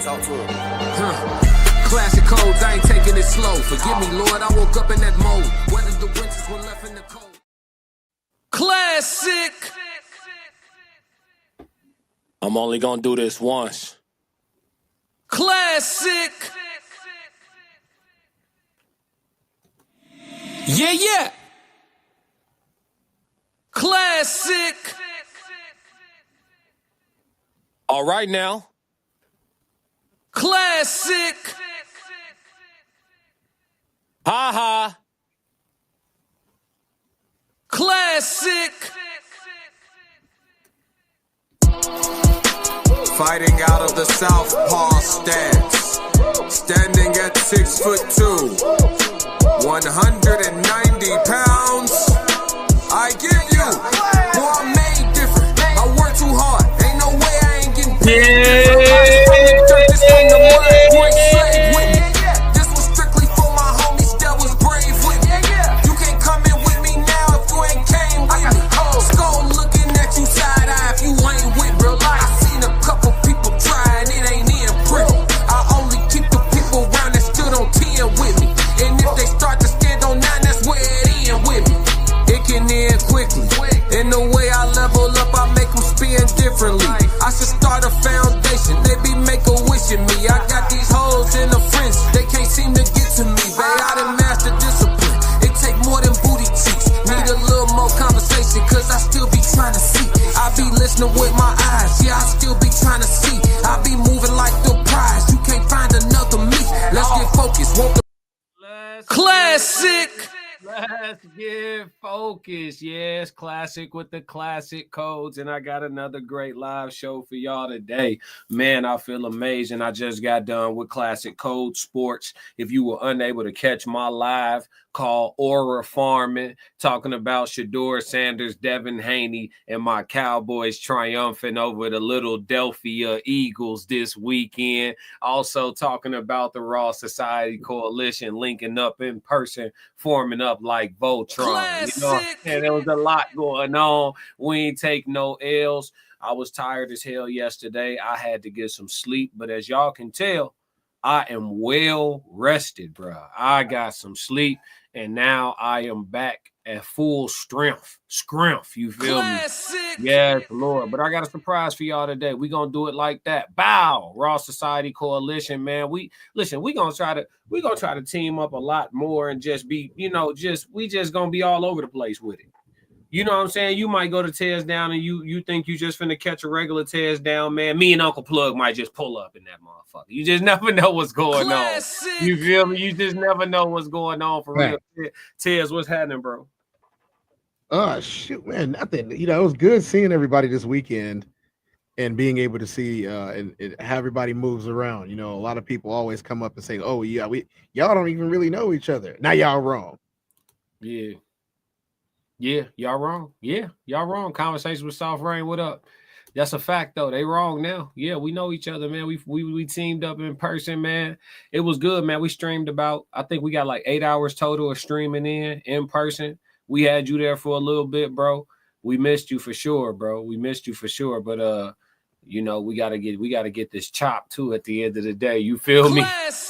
Talk to him. Classic codes, I ain't taking it slow. Forgive me, Lord, I woke up in that mode. Whether the winters were left in the cold. Classic. I'm only gonna do this once. Classic. Yeah. Classic. All right now. Classic. Ha ha. Classic. Fighting out of the southpaw stance, standing at 6'2", 190 pounds. I give you, boy, I'm made different. I work too hard, ain't no way I ain't getting paid. This ain't the mud, you ain't slave with me. This was strictly for my homies that was brave with me. You can't come in with me now if you ain't came with me. Skull looking at you side eye if you ain't with real life. I seen a couple people try and it ain't in pretty. I only keep the people around that stood on 10 with me. And if they start to stand on 9, that's where it end with me. It can end quickly. In the way I level up, I make them spin differently. I should start a foundation. They be make-a-wishing me. I got these hoes in the fringe. They can't seem to get to me. Babe, I done mastered discipline. It take more than booty cheeks. Need a little more conversation, cause I still be trying to see. I be listening with my eyes. Yeah, I still be trying to see. I be moving like the prize. You can't find another me. Let's get focused. Classic. Let's get focused. Yes, classic with the classic codes. And I got another great live show for y'all today. Man, I feel amazing. I just got done with Classic Code Sports. If you were unable to catch my live call Aura Farming, talking about Shador Sanders, Devin Haney, and my Cowboys triumphant over the Philadelphia Eagles this weekend. Also talking about the Raw Society Coalition linking up in person, forming up like Voltron. Classic. You know, and there was a lot going on. We ain't take no L's. I was tired as hell yesterday. I had to get some sleep, but as y'all can tell, I am well rested, bro. I got some sleep, and now I am back at full strength. You feel Classic. me? Yes, Lord. But I got a surprise for y'all today. We're gonna do it like that. Bow, Raw Society Coalition, man. We gonna try to team up a lot more and just be, we just gonna be all over the place with it. You know what I'm saying? You might go to tears down and you think you just finna catch a regular tears down, man. Me and Uncle Plug might just pull up in that motherfucker. You just never know what's going on. You feel me? You just never know what's going on for real. Tears, what's happening, bro? Oh, shoot, man. Nothing. It was good seeing everybody this weekend and being able to see and how everybody moves around. A lot of people always come up and say, oh, yeah, y'all don't even really know each other. Now y'all wrong. Yeah, y'all wrong. Yeah, y'all wrong. Conversation with Soft Rain, what up? That's a fact, though. They wrong now. Yeah, we know each other, man. We teamed up in person, man. It was good, man. We streamed I think we got like 8 hours total of streaming in person. We had you there for a little bit, bro. We missed you for sure, bro. But we gotta get this chop too at the end of the day. You feel me?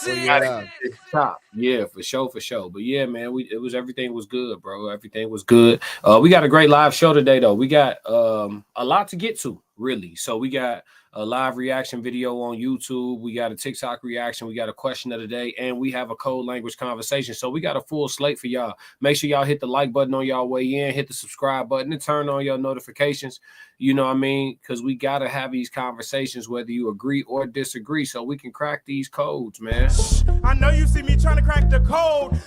We gotta get this chop. Yeah, for sure. But yeah, man, everything was good, bro. Everything was good. We got a great live show today, though. We got a lot to get to, really. So we got a live reaction video on YouTube. We got a TikTok reaction. We got a question of the day, and we have a code language conversation. So we got a full slate for y'all. Make sure y'all hit the like button on y'all way in, hit the subscribe button, and turn on your notifications. You know what I mean? Because we got to have these conversations, whether you agree or disagree, so we can crack these codes, man. I know you see me trying to crack the code.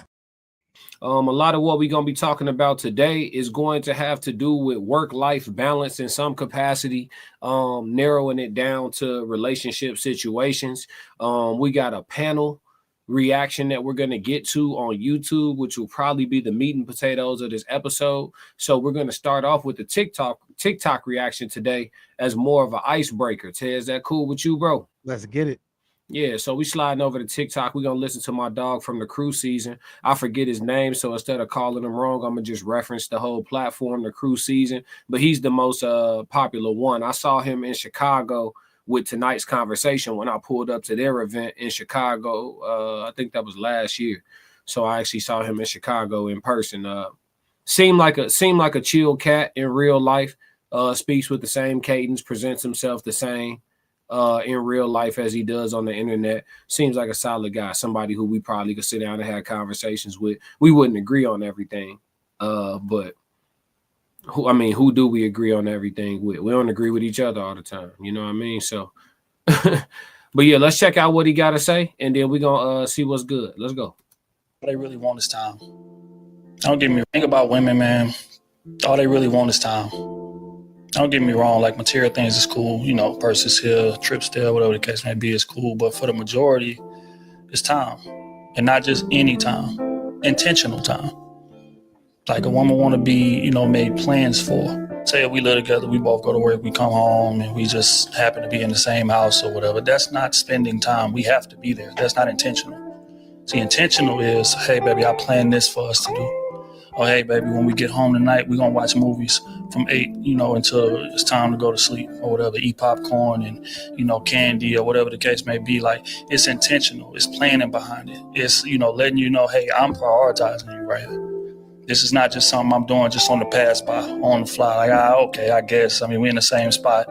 A lot of what we're going to be talking about today is going to have to do with work-life balance in some capacity, narrowing it down to relationship situations. We got a panel reaction that we're going to get to on YouTube, which will probably be the meat and potatoes of this episode. So we're going to start off with the TikTok reaction today as more of an icebreaker. Ted, is that cool with you, bro? Let's get it. Yeah, so we sliding over to TikTok. We're going to listen to my dog from the Crew season. I forget his name, so instead of calling him wrong, I'm going to just reference the whole platform, the Crew season. But he's the most popular one. I saw him in Chicago with tonight's conversation when I pulled up to their event in Chicago. I think that was last year. So I actually saw him in Chicago in person. Seemed like a chill cat in real life. Speaks with the same cadence, presents himself the same in real life as he does on the internet. Seems like a solid guy, somebody who we probably could sit down and have conversations with. We wouldn't agree on everything, but who do we agree on everything with? We don't agree with each other all the time. You know what I mean? So, but yeah, let's check out what he got to say, and then we're going to see what's good. Let's go. All they really want is time. Don't get me wrong. Think about women, man. All they really want is time. Don't get me wrong. Like, material things is cool. You know, purses here, trips there, whatever the case may be is cool. But for the majority, it's time. And not just any time. Intentional time. Like, a woman want to be, you know, made plans for. Say if we live together, we both go to work, we come home, and we just happen to be in the same house or whatever. That's not spending time. We have to be there. That's not intentional. See, intentional is, hey, baby, I planned this for us to do. Or, hey, baby, when we get home tonight, we're going to watch movies from 8, you know, until it's time to go to sleep or whatever, eat popcorn and, you know, candy or whatever the case may be. Like, it's intentional. It's planning behind it. It's, you know, letting you know, hey, I'm prioritizing you right here. This is not just something I'm doing just on the pass by, on the fly. Like, okay, I guess. I mean, we're in the same spot.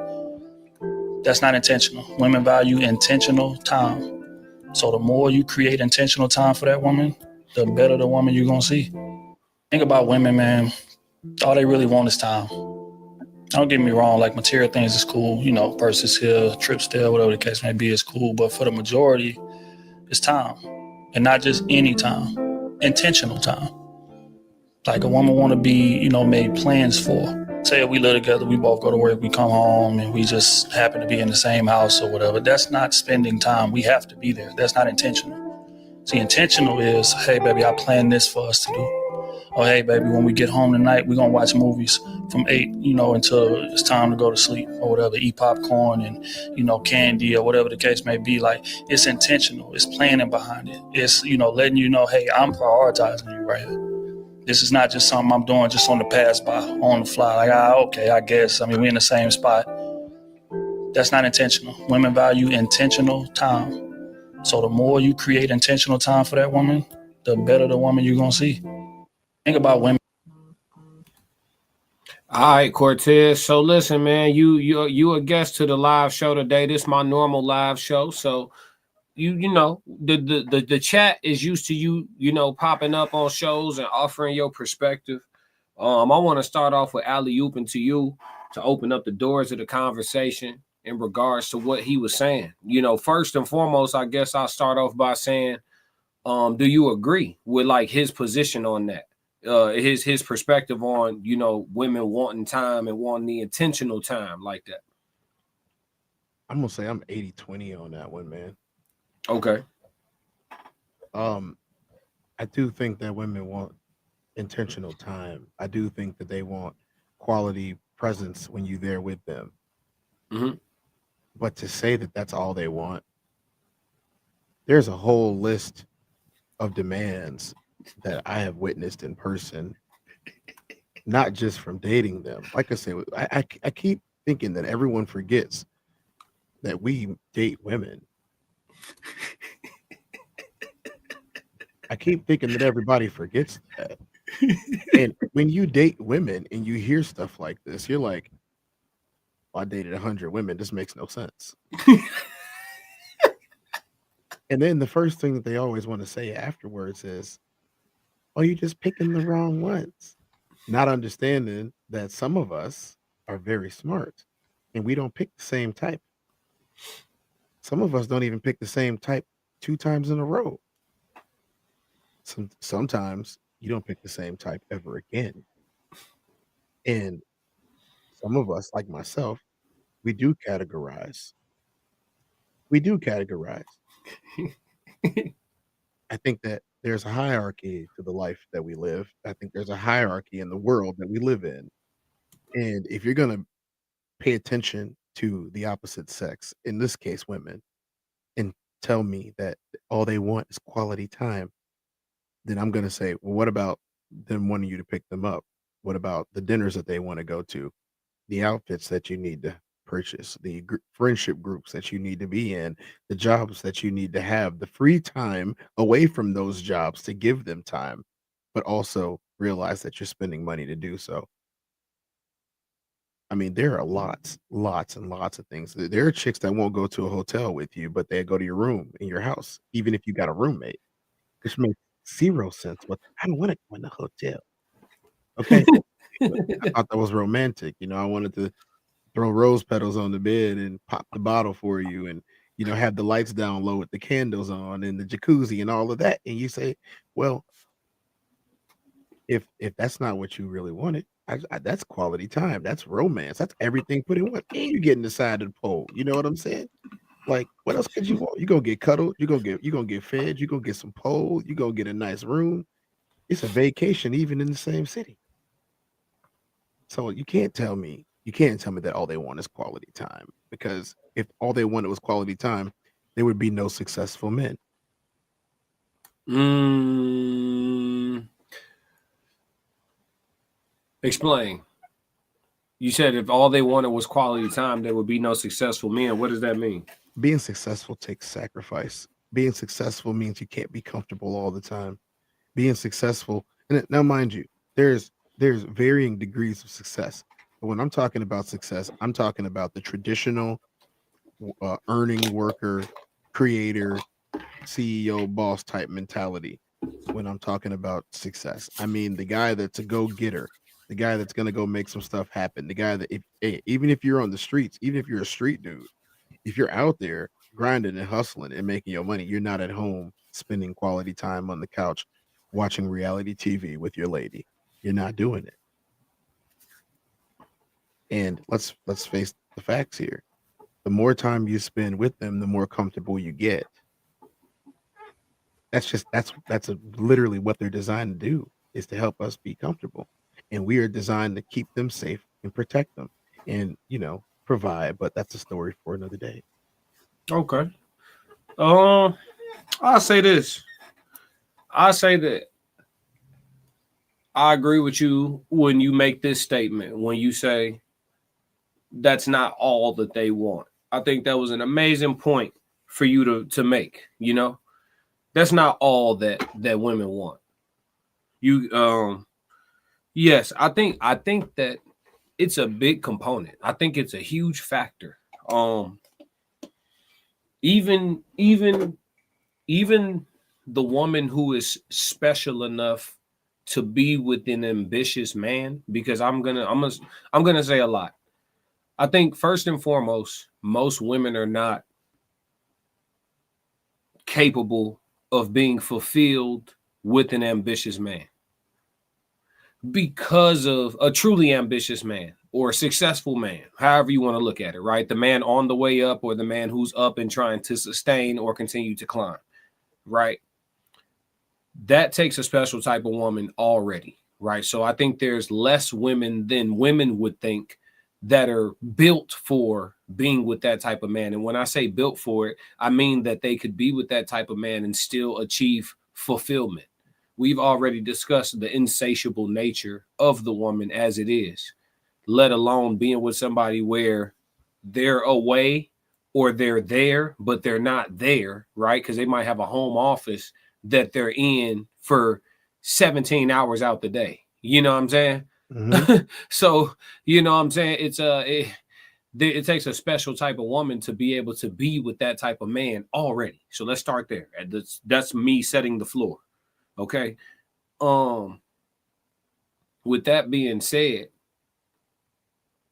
That's not intentional. Women value intentional time. So the more you create intentional time for that woman, the better the woman you're going to see. Think about women, man. All they really want is time. Don't get me wrong. Like, material things is cool. You know, purses here, trips there, whatever the case may be is cool. But for the majority, it's time. And not just any time. Intentional time. Like, a woman want to be, you know, made plans for. Say if we live together, we both go to work, we come home, and we just happen to be in the same house or whatever. That's not spending time. We have to be there. That's not intentional. See, intentional is, hey, baby, I planned this for us to do. Or, hey, baby, when we get home tonight, we're going to watch movies from 8, you know, until it's time to go to sleep or whatever, eat popcorn and, you know, candy or whatever the case may be. Like, it's intentional. It's planning behind it. It's, you know, letting you know, hey, I'm prioritizing you right here. This is not just something I'm doing just on the pass by, on the fly. Like, okay, I guess. I mean, we're in the same spot. That's not intentional. Women value intentional time. So the more you create intentional time for that woman, the better the woman you're going to see. Think about women. All right, Cortez. So listen, man, you a guest to the live show today. This is my normal live show. So you know, the chat is used to you know, popping up on shows and offering your perspective. I want to start off with alley-ooping to you to open up the doors of the conversation in regards to what he was saying. You know, first and foremost, I guess I'll start off by saying, do you agree with like his position on that? His perspective on, you know, women wanting time and wanting the intentional time like that. I'm gonna say I'm 80-20 on that one, man. Okay. I do think that women want intentional time. I do think that they want quality presence when you're there with them. Mm-hmm. But to say that that's all they want, there's a whole list of demands that I have witnessed in person, not just from dating them. Like I said, I keep thinking that everyone forgets that we date women. I keep thinking that everybody forgets that. And when you date women and you hear stuff like this, you're like, well, I dated 100 women. This makes no sense. And then the first thing that they always want to say afterwards is, oh, you're just picking the wrong ones. Not understanding that some of us are very smart and we don't pick the same type. Some of us don't even pick the same type 2 times in a row. Sometimes you don't pick the same type ever again. And some of us, like myself, we do categorize. We do categorize. I think that there's a hierarchy to the life that we live. I think there's a hierarchy in the world that we live in. And if you're going to pay attention to the opposite sex, in this case, women, and tell me that all they want is quality time, then I'm going to say, well, what about them wanting you to pick them up? What about the dinners that they want to go to? The outfits that you need to purchase, the friendship groups that you need to be in, the jobs that you need to have, the free time away from those jobs to give them time, but also realize that you're spending money to do so. I mean, there are lots and lots of things. There are chicks that won't go to a hotel with you, but they go to your room in your house, even if you got a roommate, which makes zero sense. What I don't want to go in the hotel. Okay. But I thought that was romantic. I wanted to throw rose petals on the bed and pop the bottle for you and, have the lights down low with the candles on and the jacuzzi and all of that. And you say, well, if that's not what you really wanted, that's quality time. That's romance. That's everything put in one. And you're getting the side of the pole. You know what I'm saying? Like, what else could you want? You're gonna get cuddled, you're gonna get fed, you're gonna get some pole, you're gonna get a nice room. It's a vacation, even in the same city. So you can't tell me that all they want is quality time, because if all they wanted was quality time, there would be no successful men. Explain. You said if all they wanted was quality time, there would be no successful men. What does that mean? Being successful takes sacrifice. Being successful means you can't be comfortable all the time. Being successful, and now mind you, there's varying degrees of success. But when I'm talking about success, I'm talking about the traditional earning worker, creator, CEO, boss type mentality. When I'm talking about success, I mean the guy that's a go-getter, the guy that's gonna go make some stuff happen, the guy that even if you're on the streets, even if you're a street dude, if you're out there grinding and hustling and making your money, you're not at home spending quality time on the couch watching reality TV with your lady. You're not doing it. And let's face the facts here. The more time you spend with them, the more comfortable you get. Literally what they're designed to do, is to help us be comfortable. And we are designed to keep them safe and protect them and, provide, but that's a story for another day. Okay. I'll say this. I say that I agree with you when you make this statement, when you say that's not all that they want. I think that was an amazing point for you to make. That's not all that women want. Yes, I think that it's a big component. I think it's a huge factor. Even the woman who is special enough to be with an ambitious man, because I'm gonna say a lot. I think first and foremost, most women are not capable of being fulfilled with an ambitious man, because of a truly ambitious man or a successful man, however you want to look at it, right? The man on the way up, or the man who's up and trying to sustain or continue to climb, right? That takes a special type of woman already, right? So I think there's less women than women would think that are built for being with that type of man. And when I say built for it, I mean that they could be with that type of man and still achieve fulfillment. We've already discussed the insatiable nature of the woman as it is, let alone being with somebody where they're away or they're there, but they're not there, right? Because they might have a home office that they're in for 17 hours out the day. You know what I'm saying? Mhm. So, you know what I'm saying? It takes a special type of woman to be able to be with that type of man already. So let's start there. That's me setting the floor. Okay. With that being said,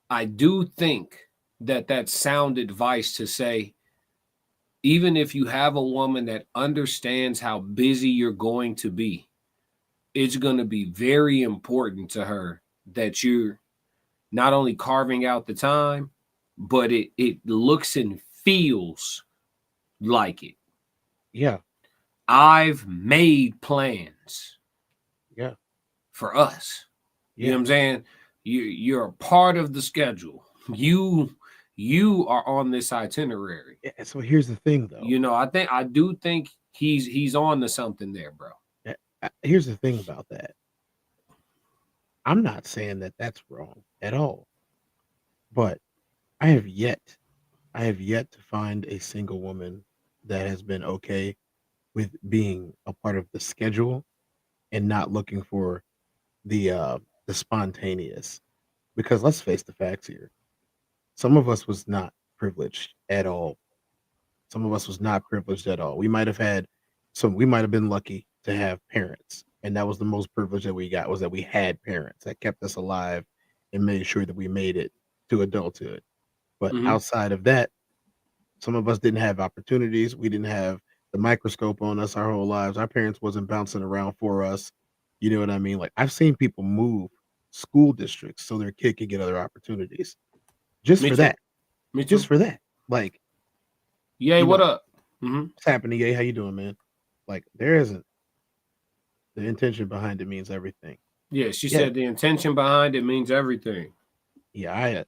I do think that that's sound advice to say, even if you have a woman that understands how busy you're going to be, it's going to be very important to her that you're not only carving out the time, but it looks and feels like it. Yeah. I've made plans Yeah. for us. You know Yeah. what I'm saying? You're a part of the schedule. You are on this itinerary. Yeah. So here's the thing, though. I do think he's on to something there, bro. Here's the thing about that. I'm not saying that that's wrong at all, but I have yet to find a single woman that has been okay with being a part of the schedule and not looking for the spontaneous. Because let's face the facts here. Some of us was not privileged at all. Some of us was not privileged at all. We might have had we might have been lucky to have parents. And that was the most privilege that we got, was that we had parents that kept us alive and made sure that we made it to adulthood. But Mhm. outside of that, some of us didn't have opportunities. We didn't have the microscope on us our whole lives. Our parents wasn't bouncing around for us. You know what I mean? Like, I've seen people move school districts so their kid could get other opportunities. Just Me for too. that. Me too. Just for that. Like, Yay, you what know, up? Mm-hmm. what's happening? Yay, how you doing, man? Like, there isn't the intention behind it means everything. Yeah, she Yeah. said the intention behind it means everything. Yeah,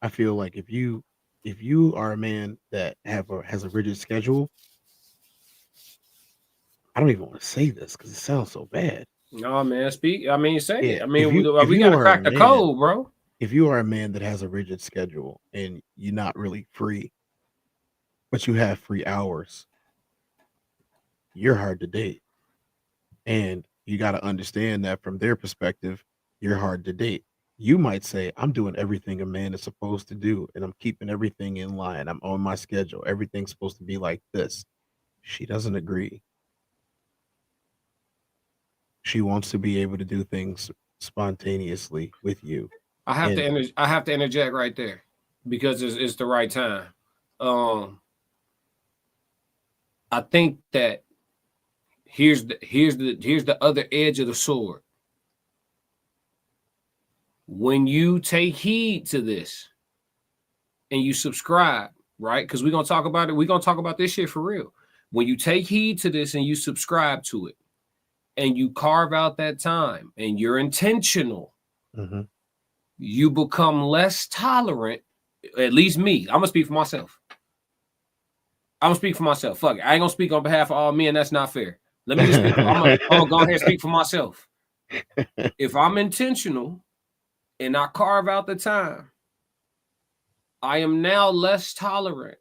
I feel like if you are a man that has a rigid schedule, I don't even want to say this because it sounds so bad. No, man, speak. I mean, say it. Yeah, I mean, if we you got to are a crack the man, code, bro. if you are a man that has a rigid schedule and you're not really free, but you have free hours, you're hard to date. And you got to understand that from their perspective, you're hard to date. You might say, I'm doing everything a man is supposed to do, and I'm keeping everything in line. I'm on my schedule. Everything's supposed to be like this. She doesn't agree. She wants to be able to do things spontaneously with you. I have And to interject right there because it's the right time. I think that here's the other edge of the sword. When you take heed to this and you subscribe, right? Because we're gonna talk about it. We're gonna talk about this shit for real. When you take heed to this and you subscribe to it and you carve out that time and you're intentional, Mhm. you become less tolerant. At least me. I'm gonna speak for myself. Fuck it. I ain't gonna speak on behalf of all men. That's not fair. Let me just speak. I'm gonna go ahead and speak for myself. If I'm intentional and I carve out the time, I am now less tolerant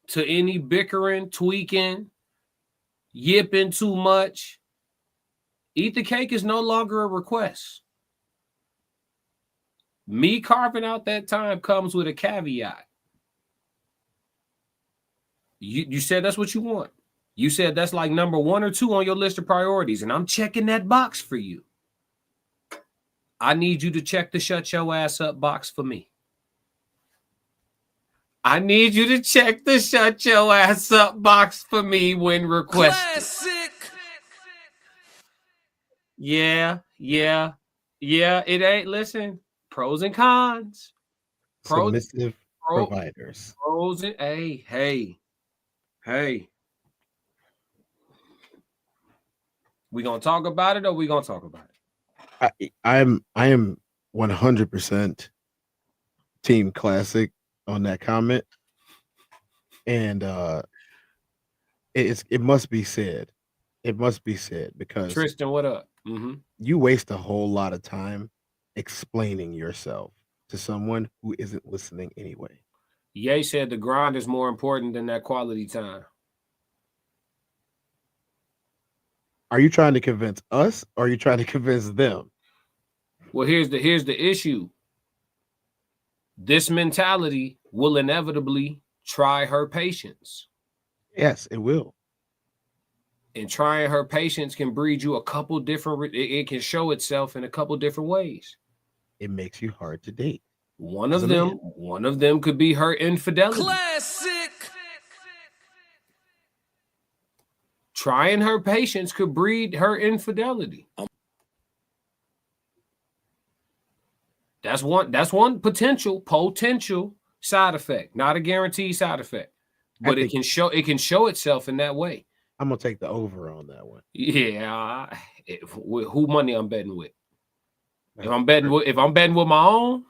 to any bickering, tweaking, yipping too much. Eat the cake is no longer a request. Me carving out that time comes with a caveat. You said that's what you want. You said that's like number 1 or 2 on your list of priorities, and I'm checking that box for you. I need you to check the shut your ass up box for me. I need you to check the shut your ass up box for me when requested. Classic. Yeah. It ain't. Listen, pros and cons. Submissive providers. Pros and hey. We gonna talk about it or we gonna talk about it? I am 100% team classic on that comment. And it must be said. It must be said because Tristan, what up? Mm-hmm. you waste a whole lot of time explaining yourself to someone who isn't listening anyway. Ye said the grind is more important than that quality time. Are you trying to convince us or are you trying to convince them? Well, here's the issue. This mentality will inevitably try her patience. Yes, it will. And trying her patience can breed you a couple different, it can show itself in a couple different ways. It makes you hard to date. One of them could be her infidelity. Classic. Trying her patience could breed her infidelity. That's one potential side effect, not a guaranteed side effect, but it can show itself in that way. I'm gonna take the over on that one. Yeah, who money I'm betting with? If I'm betting with my own,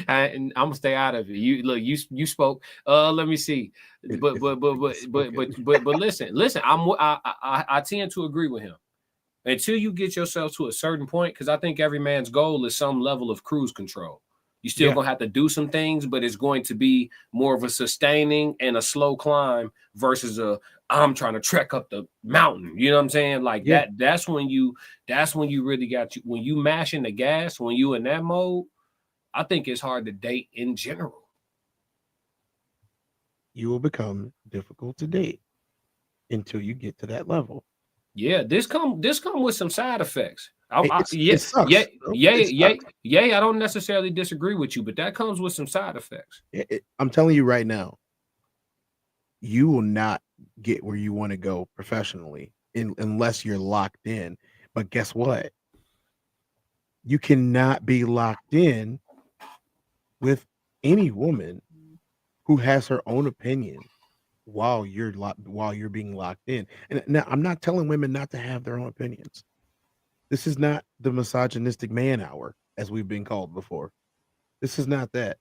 I'm gonna stay out of it. You spoke. Let me see. But listen. I tend to agree with him. until you get yourself to a certain point, because I think every man's goal is some level of cruise control. You still gonna have to do some things, but it's going to be more of a sustaining and a slow climb versus I'm trying to trek up the mountain. You know what I'm saying? Like that's when you really got when you mashing the gas, when you in that mode, I think it's hard to date in general. You will become difficult to date until you get to that level. Yeah, this come with some side effects. It sucks, I don't necessarily disagree with you, but that comes with some side effects. I'm telling you right now, you will not get where you want to go professionally unless you're locked in. But guess what? You cannot be locked in with any woman who has her own opinion while you're being locked in. And now I'm not telling women not to have their own opinions. This is not the misogynistic man hour, as we've been called before. This is not that.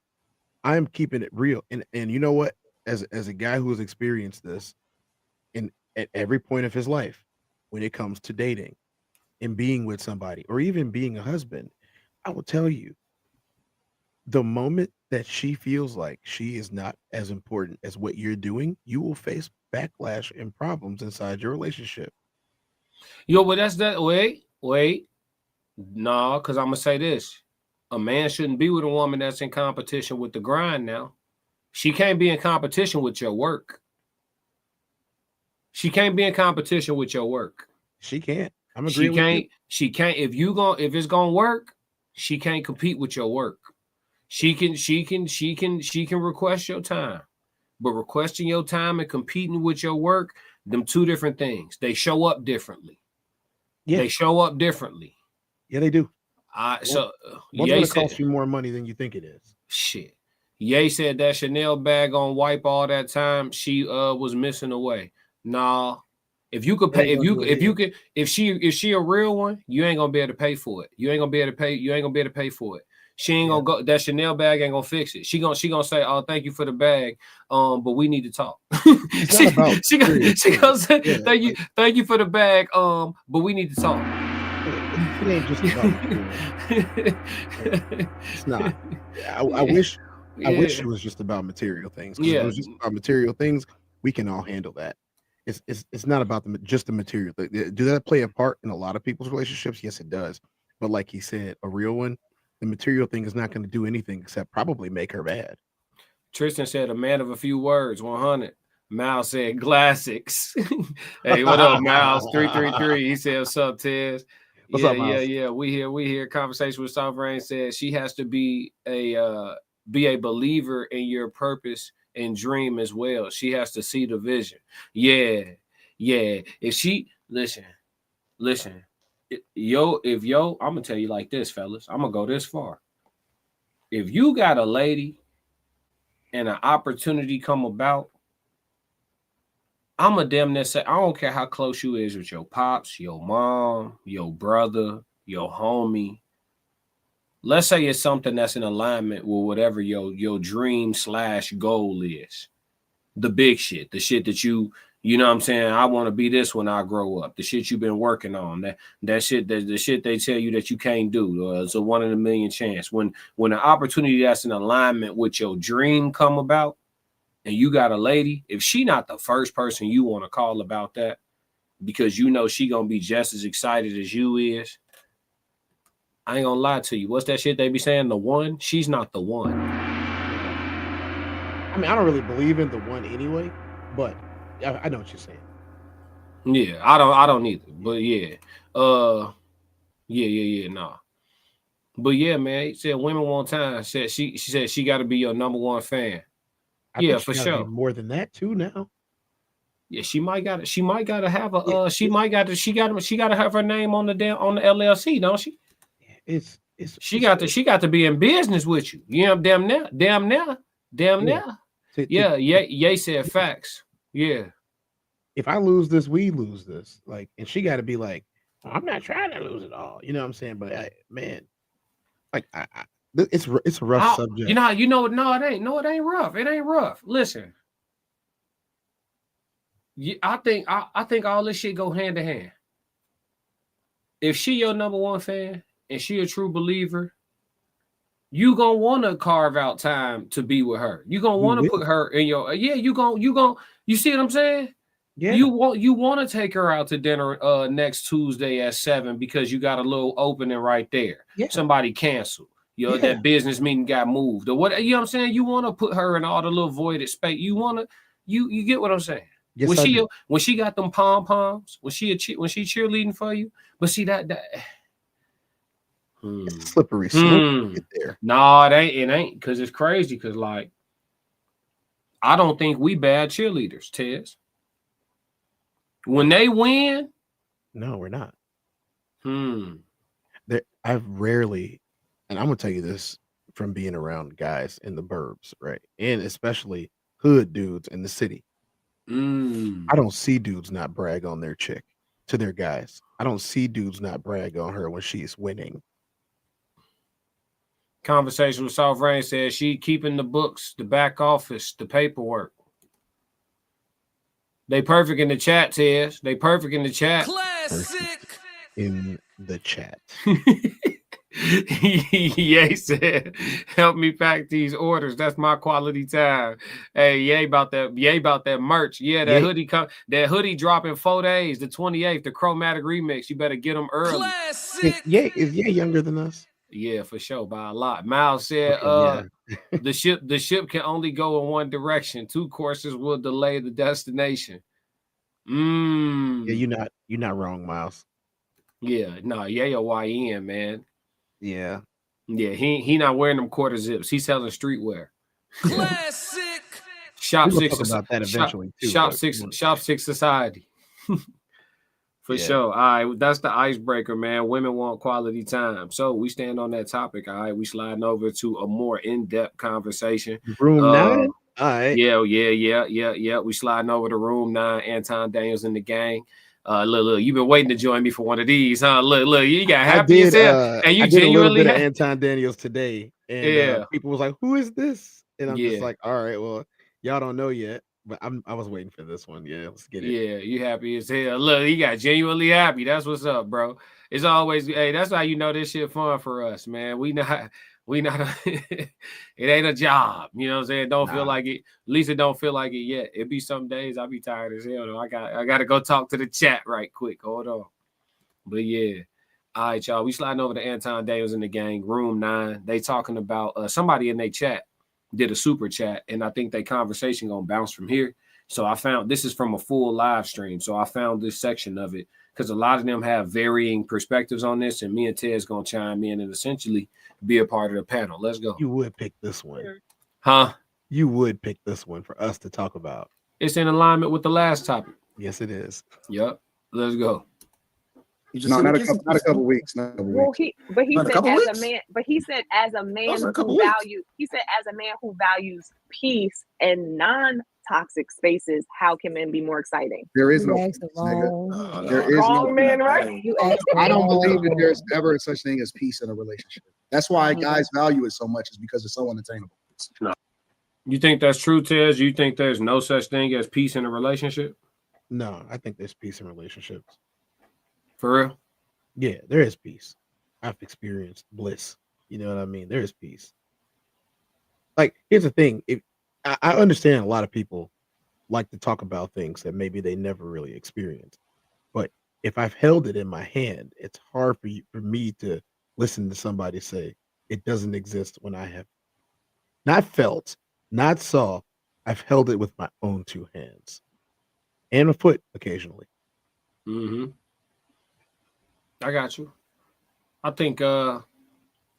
I'm keeping it real. And you know what? As a guy who has experienced this at every point of his life, when it comes to dating and being with somebody or even being a husband, I will tell you, the moment that she feels like she is not as important as what you're doing, you will face backlash and problems inside your relationship. Yo, but that's that. Wait. Nah, because I'm going to say this. A man shouldn't be with a woman that's in competition with the grind now. She can't be in competition with your work. She can't be in competition with your work. She can't. I'm agreeing with you. She can't. If it's gonna work, she can't compete with your work. She can request your time, but requesting your time and competing with your work, them two different things. They show up differently. Yeah. They show up differently. Yeah, they do. One's gonna cost you more money than you think it is. Shit. Ye said that Chanel bag on wipe all that time. She was missing away. Nah. If you could pay, if she a real one, you ain't gonna be able to pay for it. You ain't gonna be able to pay for it. She ain't gonna go. That Chanel bag ain't gonna fix it. She gonna say, "Oh, thank you for the bag, but we need to talk." she gonna say, "Thank you for the bag, but we need to talk." It ain't just about it's not. I wish it was just about material things. If it was just about material things, we can all handle that. It's not about just the material. Do that play a part in a lot of people's relationships? Yes, it does. But like he said, a real one, the material thing is not going to do anything except probably make her bad. Tristan said, "A man of a few words, 100." Miles said, "Classics." Hey, what up, Miles? 333. He said, "What's up, Tez?" What's up, Miles? Yeah. We here. Conversation with Soft Rain said she has to be a believer in your purpose and dream as well. She has to see the vision. Yeah. If she listen, I'm gonna tell you like this, fellas. I'm gonna go this far. If you got a lady and an opportunity come about, I'm a damn near say, I don't care how close you is with your pops, your mom, your brother, your homie. Let's say it's something that's in alignment with whatever your dream / goal is. The big shit, the shit that you know what I'm saying? I want to be this when I grow up. The shit you've been working on. That shit, the shit they tell you that you can't do. It's a 1 in a million chance. When an opportunity that's in alignment with your dream come about, and you got a lady, if she not the first person you want to call about that, because you know she gonna be just as excited as you is, I ain't gonna lie to you. What's that shit they be saying? The one? She's not the one. I mean, I don't really believe in the one anyway, but I know what you're saying. Yeah, I don't either. But yeah. Nah. But yeah, man, he said women want time. She said she gotta be your number one fan. Yeah, for sure. More than that too now. Yeah, she might gotta have a she gotta have her name on the LLC, don't she? She got to be in business with you. You know, damn near. Yeah, said facts. Yeah. If I lose this, we lose this. Like, and she got to be like, I'm not trying to lose it all. You know what I'm saying? But man, like, it's a rough subject. No, it ain't. No, it ain't rough. It ain't rough. Listen, I think all this shit go hand to hand. if she your number one fan and she a true believer, you gonna want to carve out time to be with her. You gonna want to put her in your you see what I'm saying? Yeah. You want to take her out to dinner next Tuesday at 7 because you got a little opening right there. Yeah. Somebody canceled. That business meeting got moved or what, you know what I'm saying? You want to put her in all the little voided space. You want to you get what I'm saying? Yes, when she got them pom-poms, when she cheerleading for you, but see that it's a slippery slope get there. No, it ain't because it's crazy because like I don't think we bad cheerleaders, Tez. When they win, no, we're not. I've rarely, and I'm gonna tell you this from being around guys in the burbs, right, and especially hood dudes in the city. I don't see dudes not brag on their chick to their guys. I don't see dudes not brag on her when she's winning. Conversation with South Rain says she keeping the books, the back office, the paperwork. They perfect in the chat, Tez. They perfect in the chat. Classic. In the chat. Ye said, help me pack these orders. That's my quality time. Hey, yay about that merch. Yeah, that hoodie drop in 4 days, the 28th, the chromatic remix. You better get them early. Classic. Is Ye younger than us? Yeah, for sure, by a lot. Miles said, the ship can only go in one direction. 2 courses will delay the destination. Yeah, you're not wrong, Miles. Yeah, no, a YN, man. Yeah. Yeah, he not wearing them quarter zips. He's selling streetwear. Classic. Shop We'll six talk about that eventually too. Shop six society. For sure. All right, that's the icebreaker, man. Women want quality time. So we stand on that topic. All right, we sliding over to a more in-depth conversation. Room 9. All right. Yeah. We sliding over to room 9. Anton Daniels in the gang. Look, you've been waiting to join me for one of these, huh? Look, you got happy as hell. And you I did a little bit of genuinely Anton Daniels today, and people was like, "Who is this?" And I'm just like, "All right, well, y'all don't know yet, but I was waiting for this one. Yeah, let's get it." Yeah, you happy as hell. Look, he got genuinely happy. That's what's up, bro. It's always, hey, that's how you know this shit fun for us, man. We not it ain't a job, you know what I'm saying? Don't feel like it. At least it don't feel like it yet. It be some days I be tired as hell though. I gotta go talk to the chat right quick. Hold on. But yeah. All right, y'all. We sliding over to Anton Daniels in the gang, room 9. They talking about somebody in their chat did a super chat, and I think their conversation gonna bounce from here. So I found this is from a full live stream. So I found this section of it because a lot of them have varying perspectives on this, and me and Ted's gonna chime in and essentially be a part of the panel. Let's go. You would pick this one, huh? You would pick this one for us to talk about. It's in alignment with the last topic. Yes, it is. Yep. Let's go. Not a couple weeks. Well, he said as a man, but he said as a man who values. He said as a man who values peace and non-toxic spaces, how can men be more exciting? There is no there is wrong man, right? I don't believe that there's ever such thing as peace in a relationship. That's why guys value it so much, is because it's so unattainable. No. You think that's true, Tez? You think there's no such thing as peace in a relationship? No, I think there's peace in relationships. For real? Yeah, there is peace. I've experienced bliss. You know what I mean? There is peace. Like, here's the thing. If I understand a lot of people like to talk about things that maybe they never really experienced. But if I've held it in my hand, it's hard for me to listen to somebody say it doesn't exist when I have not felt, not saw. I've held it with my own 2 hands and a foot occasionally. Mm-hmm. I got you. I think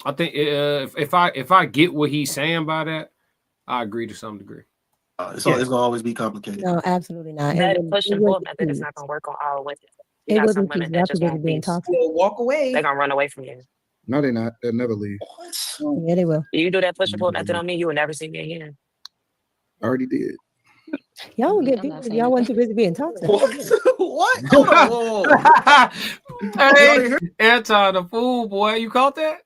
if I get what he's saying by that, I agree to some degree. It's gonna always be complicated. No, absolutely not. That push and pull method is not gonna work on all women. You got some women that just won't be. Walk away. They're gonna run away from you. No, they're not. They'll never leave. Yeah, they will. You do that push and pull method on me, you will never see me again. I already did. Y'all would get people. Y'all wasn't too busy being toxic. What? Hey, Anton, the fool, boy. You caught that?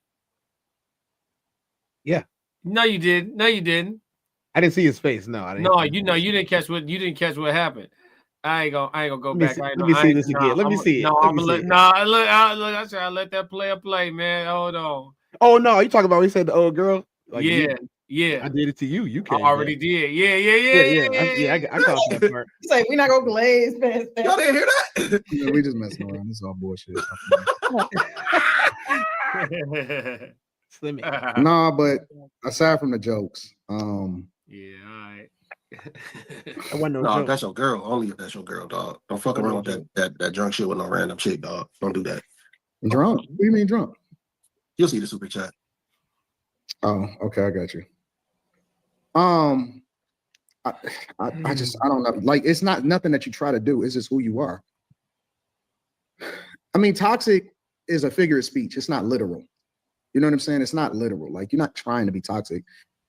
Yeah. No, you didn't. I didn't see his face. No, I didn't. No, you didn't catch what happened. I ain't gonna go Let me back. see, I ain't let know. me I see ain't, this nah, again. Let me I'm, see it. no, Let I'm me gonna see let. it. Nah, I try to let that player play, man. Hold on. Oh no, you talking about we said the old girl? Like Yeah, I yeah. did it to you. You I came already back. did. Yeah. I caught that part. He's like, we're not gonna glaze past that. Y'all didn't hear that? Yeah, we just messing around. This is all bullshit. Slimmy. Nah, but aside from the jokes, yeah, all right. I wasn't no No, joke. that's your girl. Only if that's your girl, dog. Don't fuck around with that drunk shit with no random chick, dog. Don't do that. drunk. What do you mean drunk? You'll see the super chat. Oh, okay, I got you. I just I don't know. Like, it's not nothing that you try to do. It's just who you are. I mean, toxic is a figure of speech. It's not literal. You know what I'm saying? It's not literal. Like, you're not trying to be toxic.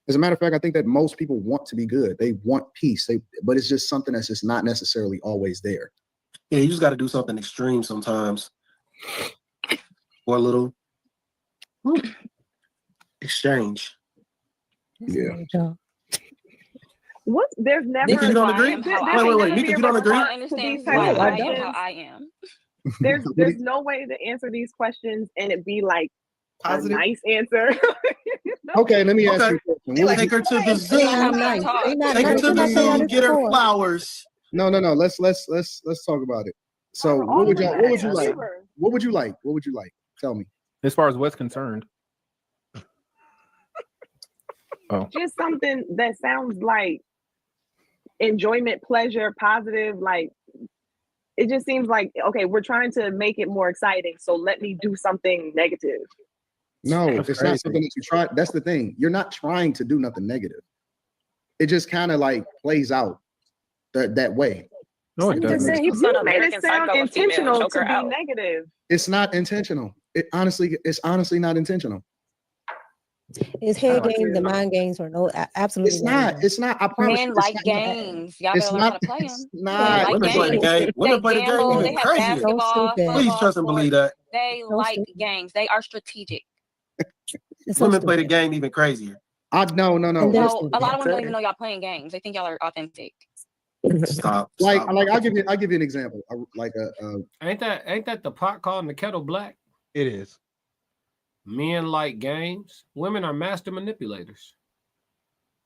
As a matter of fact, I think that most people want to be good. They want peace. But it's just something that's just not necessarily always there. Yeah, you just got to do something extreme sometimes, or a little exchange. Yeah. What? There's never. Mika, you don't agree? Wait. Mika, you don't agree? I understand why I am how I am. There's no way to answer these questions and it be like positive, a nice answer. Okay, let me ask you a question. Take her to the zoo. Take her to the zoo. Get her flowers. No. Let's talk about it. So, what would you like? What would you like? What would you like? Tell me. As far as what's concerned. Just something that sounds like enjoyment, pleasure, positive. Like, it just seems like, okay, we're trying to make it more exciting, so let me do something negative. No, it's not something that you try. That's the thing. You're not trying to do nothing negative. It just kind of like plays out that way. No, it doesn't. You made it sound intentional to be negative. It's not intentional. It's honestly not intentional. It's head games and mind games, or no, absolutely. It's not. I promise. Men like games. Y'all better learn how to play them. Not. Women play the game. Women play the game even crazier. Please trust and believe that. They like games. They are strategic. Women play the game even crazier. No. A lot of women don't even know y'all playing games. They think y'all are authentic. Stop. Like I'll give you an example. Ain't that the pot calling the kettle black? It is. Men like games. Women are master manipulators.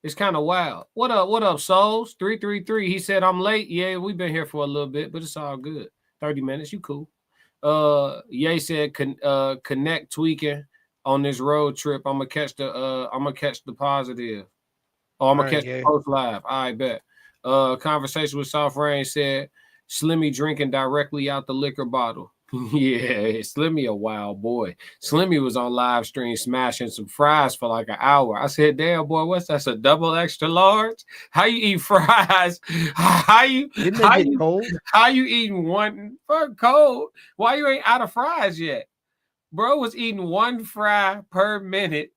It's kind of wild. What up, Souls? 333. He said, I'm late. Yeah, we've been here for a little bit, but it's all good. 30 minutes. You cool. Ye said, connect tweaking on this road trip. I'm gonna catch the positive. Oh, I'm gonna catch the post live. I bet. Conversation with Soft Rain said, Slimmy drinking directly out the liquor bottle. Yeah, Slimmy a wild boy. Slimmy was on live stream smashing some fries for like an hour. I said, damn boy, what's that? A double extra large? How you eat fries? How you eating one for cold? Why you ain't out of fries yet? Bro was eating one fry per minute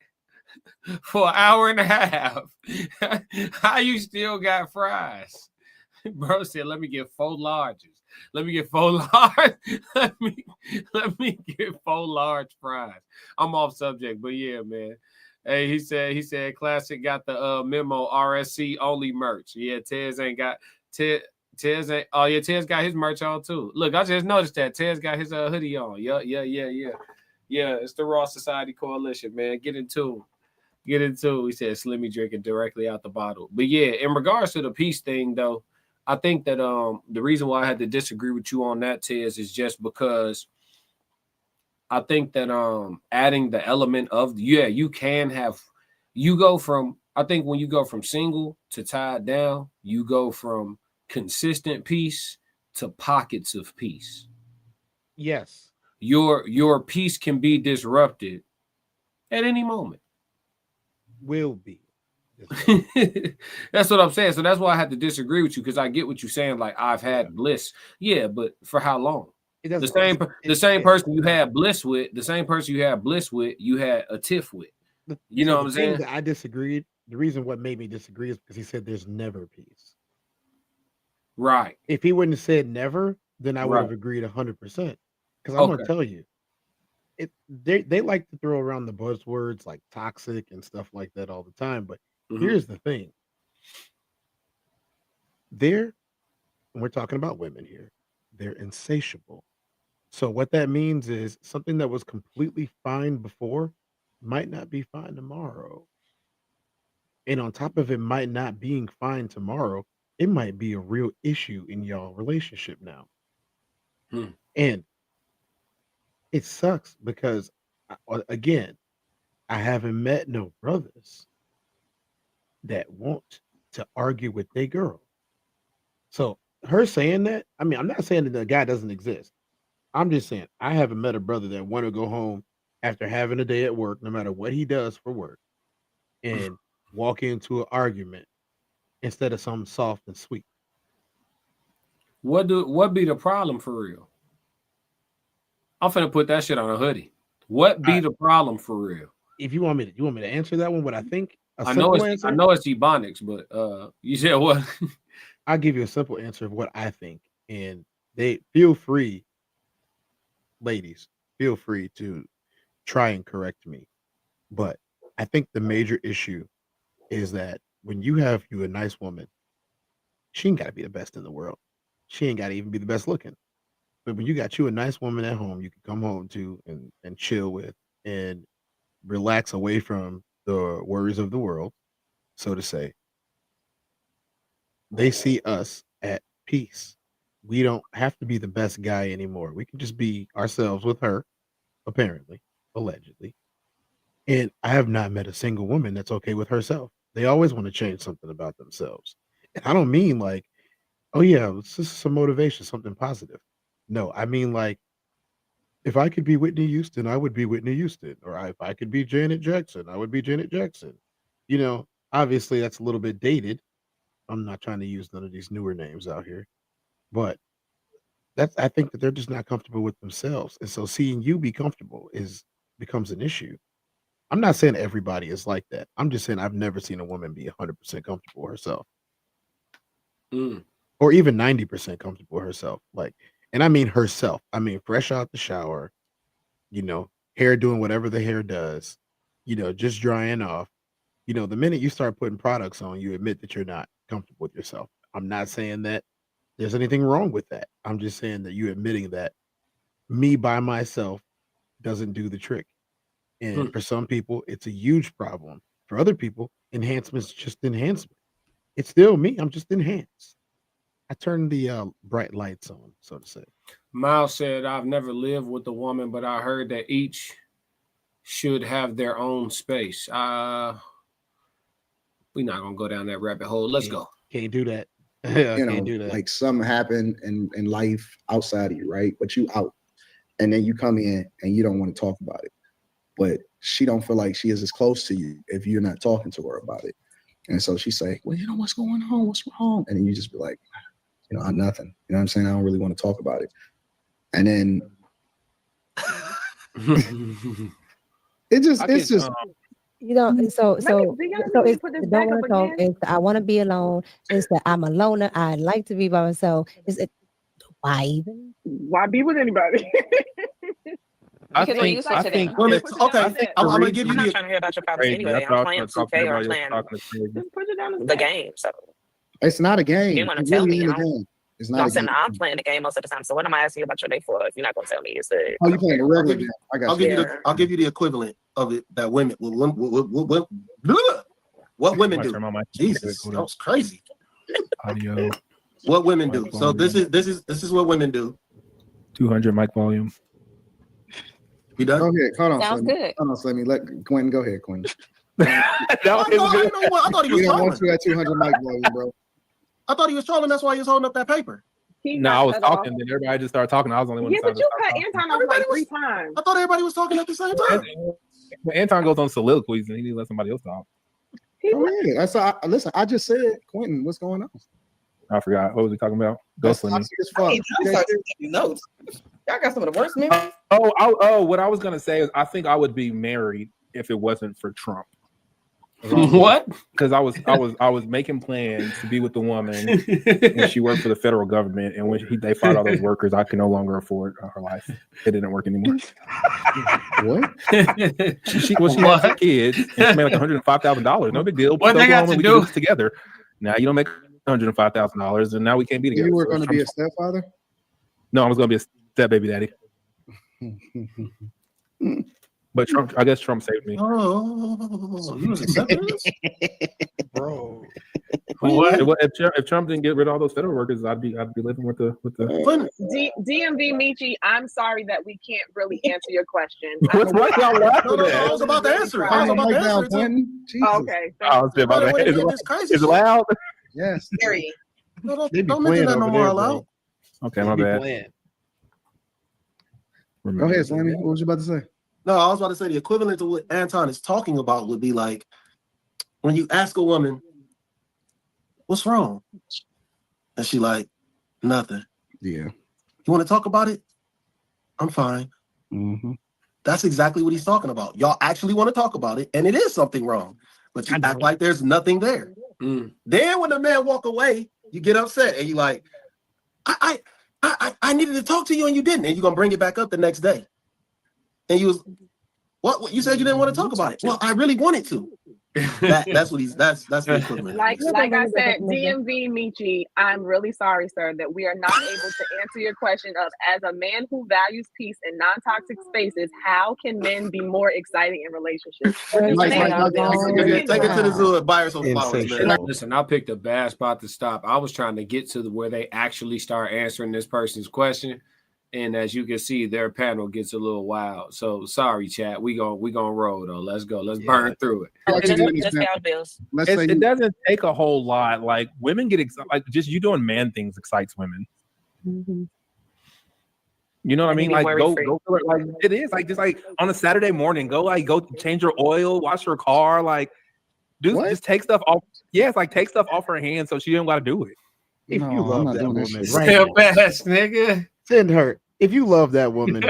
for an hour and a half. How you still got fries? Bro said, let me get 4 larges. Let me get 4 large. let me get 4 large fries. I'm off subject, but yeah, man. Hey, he said Classic got the memo RSC only merch. Yeah, Tez ain't got Tez ain't. Oh yeah, Tez got his merch on too. Look, I just noticed that Tez got his hoodie on. Yeah. It's the Raw Society Coalition, man. Get into. He said Slimmy drinking directly out the bottle. But yeah, in regards to the peace thing, though, I think that the reason why I had to disagree with you on that, Tez, is just because I think that adding the element of you can have I think when you go from single to tied down, you go from consistent peace to pockets of peace. Yes. Your peace can be disrupted at any moment. Will be. That's what I'm saying. So that's why I had to disagree with you, because I get what you're saying. Like, I've had bliss. Yeah, but for how long? The same person you had bliss with, you had a tiff with. You know what I'm saying? I disagreed. The reason what made me disagree is because he said there's never peace. Right. If he wouldn't have said never, then I would have agreed 100%. Because I'm gonna tell you, they like to throw around the buzzwords like toxic and stuff like that all the time. But here's the thing. and we're talking about women here, they're insatiable. So what that means is something that was completely fine before might not be fine tomorrow. And on top of it might not being fine tomorrow, it might be a real issue in y'all relationship now. And it sucks because again, I haven't met no brothers that want to argue with their girl. So her saying that, I mean, I'm not saying that the guy doesn't exist. I'm just saying I haven't met a brother that want to go home after having a day at work, no matter what he does for work, and walk into an argument instead of something soft and sweet. What be the problem for real? I'm finna put that shit on a hoodie. What be the problem for real? If you want me to answer that one, what I think I know it's Ebonics, but you said what? I'll give you a simple answer of what I think, and they feel free, ladies, feel free to try and correct me. But I think the major issue is that when you have a nice woman, she ain't got to be the best in the world. She ain't got to even be the best looking. But when you got a nice woman at home, you can come home to and chill with and relax away from the worries of the world, so to say. They see us at peace. We don't have to be the best guy anymore. We can just be ourselves with her, apparently, allegedly. And I have not met a single woman that's okay with herself. They always want to change something about themselves. And I don't mean like, oh yeah, this is some motivation, something positive. No, I mean like, if I could be Whitney Houston, I would be Whitney Houston. Or if I could be Janet Jackson, I would be Janet Jackson. You know, obviously that's a little bit dated. I'm not trying to use none of these newer names out here. But I think that they're just not comfortable with themselves. And so seeing you be comfortable becomes an issue. I'm not saying everybody is like that. I'm just saying I've never seen a woman be 100% comfortable herself. Or even 90% comfortable herself. Like, and I mean herself. I mean fresh out the shower, hair doing whatever the hair does, just drying off. The minute you start putting products on, you admit that you're not comfortable with yourself. I'm not saying that there's anything wrong with that. I'm just saying that you admitting that me by myself doesn't do the trick. And for some people, it's a huge problem. For other people, enhancement's just enhancement. It's still me. I'm just enhanced. I turned the bright lights on, so to say. Miles said, I've never lived with a woman, but I heard that each should have their own space. We're not going to go down that rabbit hole. Let's go. Can't do that. Can't do that. Like something happened in life outside of you, right? But you out. And then you come in and you don't want to talk about it. But she don't feel like she is as close to you if you're not talking to her about it. And so she say, well, what's going on? What's wrong? And then you just be like, nothing. You know what I'm saying? I don't really want to talk about it. And then it's just so don't want to talk. It's I want to be alone. It's that I'm a loner. I like to be by myself. Why be with anybody? I think women. Okay, I'm gonna give you. I'm not trying to hear about your problems anyway. I'm playing 2K or playing the game. So it's not a game. You want to tell me? It's not. I'm playing the game most of the time. So what am I asking you about your day for? If you're not gonna tell me, it's the. Oh, you playing the regular game? I'll give you the equivalent of it that women what women do. Jesus, that was crazy. Audio. What women do. So this is what women do. 200 mic volume. You done? Go ahead. Hold on. Sounds good. Hold on, Slimmy. Let Quentin go ahead, Quentin. I thought he was trolling. want you at 200 mic volume, bro. I thought he was trolling. That's why he was holding up that paper. No, I was talking. Then everybody just started talking. I was the only one. Yeah, but you cut Anton off like 3 times. I thought everybody was talking at the same time. When Anton goes on soliloquies, and he needs to let somebody else talk. Listen, I just said, Quentin, what's going on? I forgot. What was he talking about? Ghost Slimmy. Notes. Y'all got some of the worst memories. What I was gonna say is I think I would be married if it wasn't for Trump. What? Because I was making plans to be with the woman when she worked for the federal government, and when they fired all those workers, I could no longer afford her life. It didn't work anymore. What? She had 2 kids and she made like $105,000. No big deal. What they got to do together? Now you don't make $105,000, and now we can't be together. You were going to be a stepfather? No, I was going to be a step baby daddy. But Trump, I guess Trump saved me. Oh, you was accepting this? Bro. What? If Trump didn't get rid of all those federal workers, I'd be living with the. DMV Michi, I'm sorry that we can't really answer your question. What's y'all laughing at? I was about to answer it. I was about to answer it too. Okay. I was about to answer it. Is it loud? Yes. Scary. No, don't mention that no more aloud. Okay, my bad. Go ahead, Slammy. What was you about to say? No, I was about to say the equivalent to what Anton is talking about would be like when you ask a woman, "What's wrong?" and she like, "Nothing." Yeah. You want to talk about it? I'm fine. Mm-hmm. That's exactly what he's talking about. Y'all actually want to talk about it, and it is something wrong, but you act like there's nothing there. Then when the man walk away, you get upset and you like, I needed to talk to you and you didn't, and you're gonna bring it back up the next day. And you was, what? You said you didn't want to talk about it. Well, I really wanted to. That's what that's the equivalent. Like I said, DMV Michi, I'm really sorry, sir, that we are not able to answer your question of, as a man who values peace and non-toxic spaces, how can men be more exciting in relationships? Take it to the zoo and buy her some flowers, man. Listen, I picked a bad spot to stop. I was trying to get to where they actually start answering this person's question. And as you can see, their panel gets a little wild. So sorry, chat. We gonna roll though. Let's go. Let's burn through it. It doesn't take a whole lot. Like women get excited. Like just you doing man things excites women. Mm-hmm. You know what I mean? Like go like it is like just like on a Saturday morning, go change your oil, wash your car, like just take stuff off. Yeah, it's like take stuff off her hands so she don't gotta do it. If you love that woman, Still best, nigga. Send her. If you love that woman,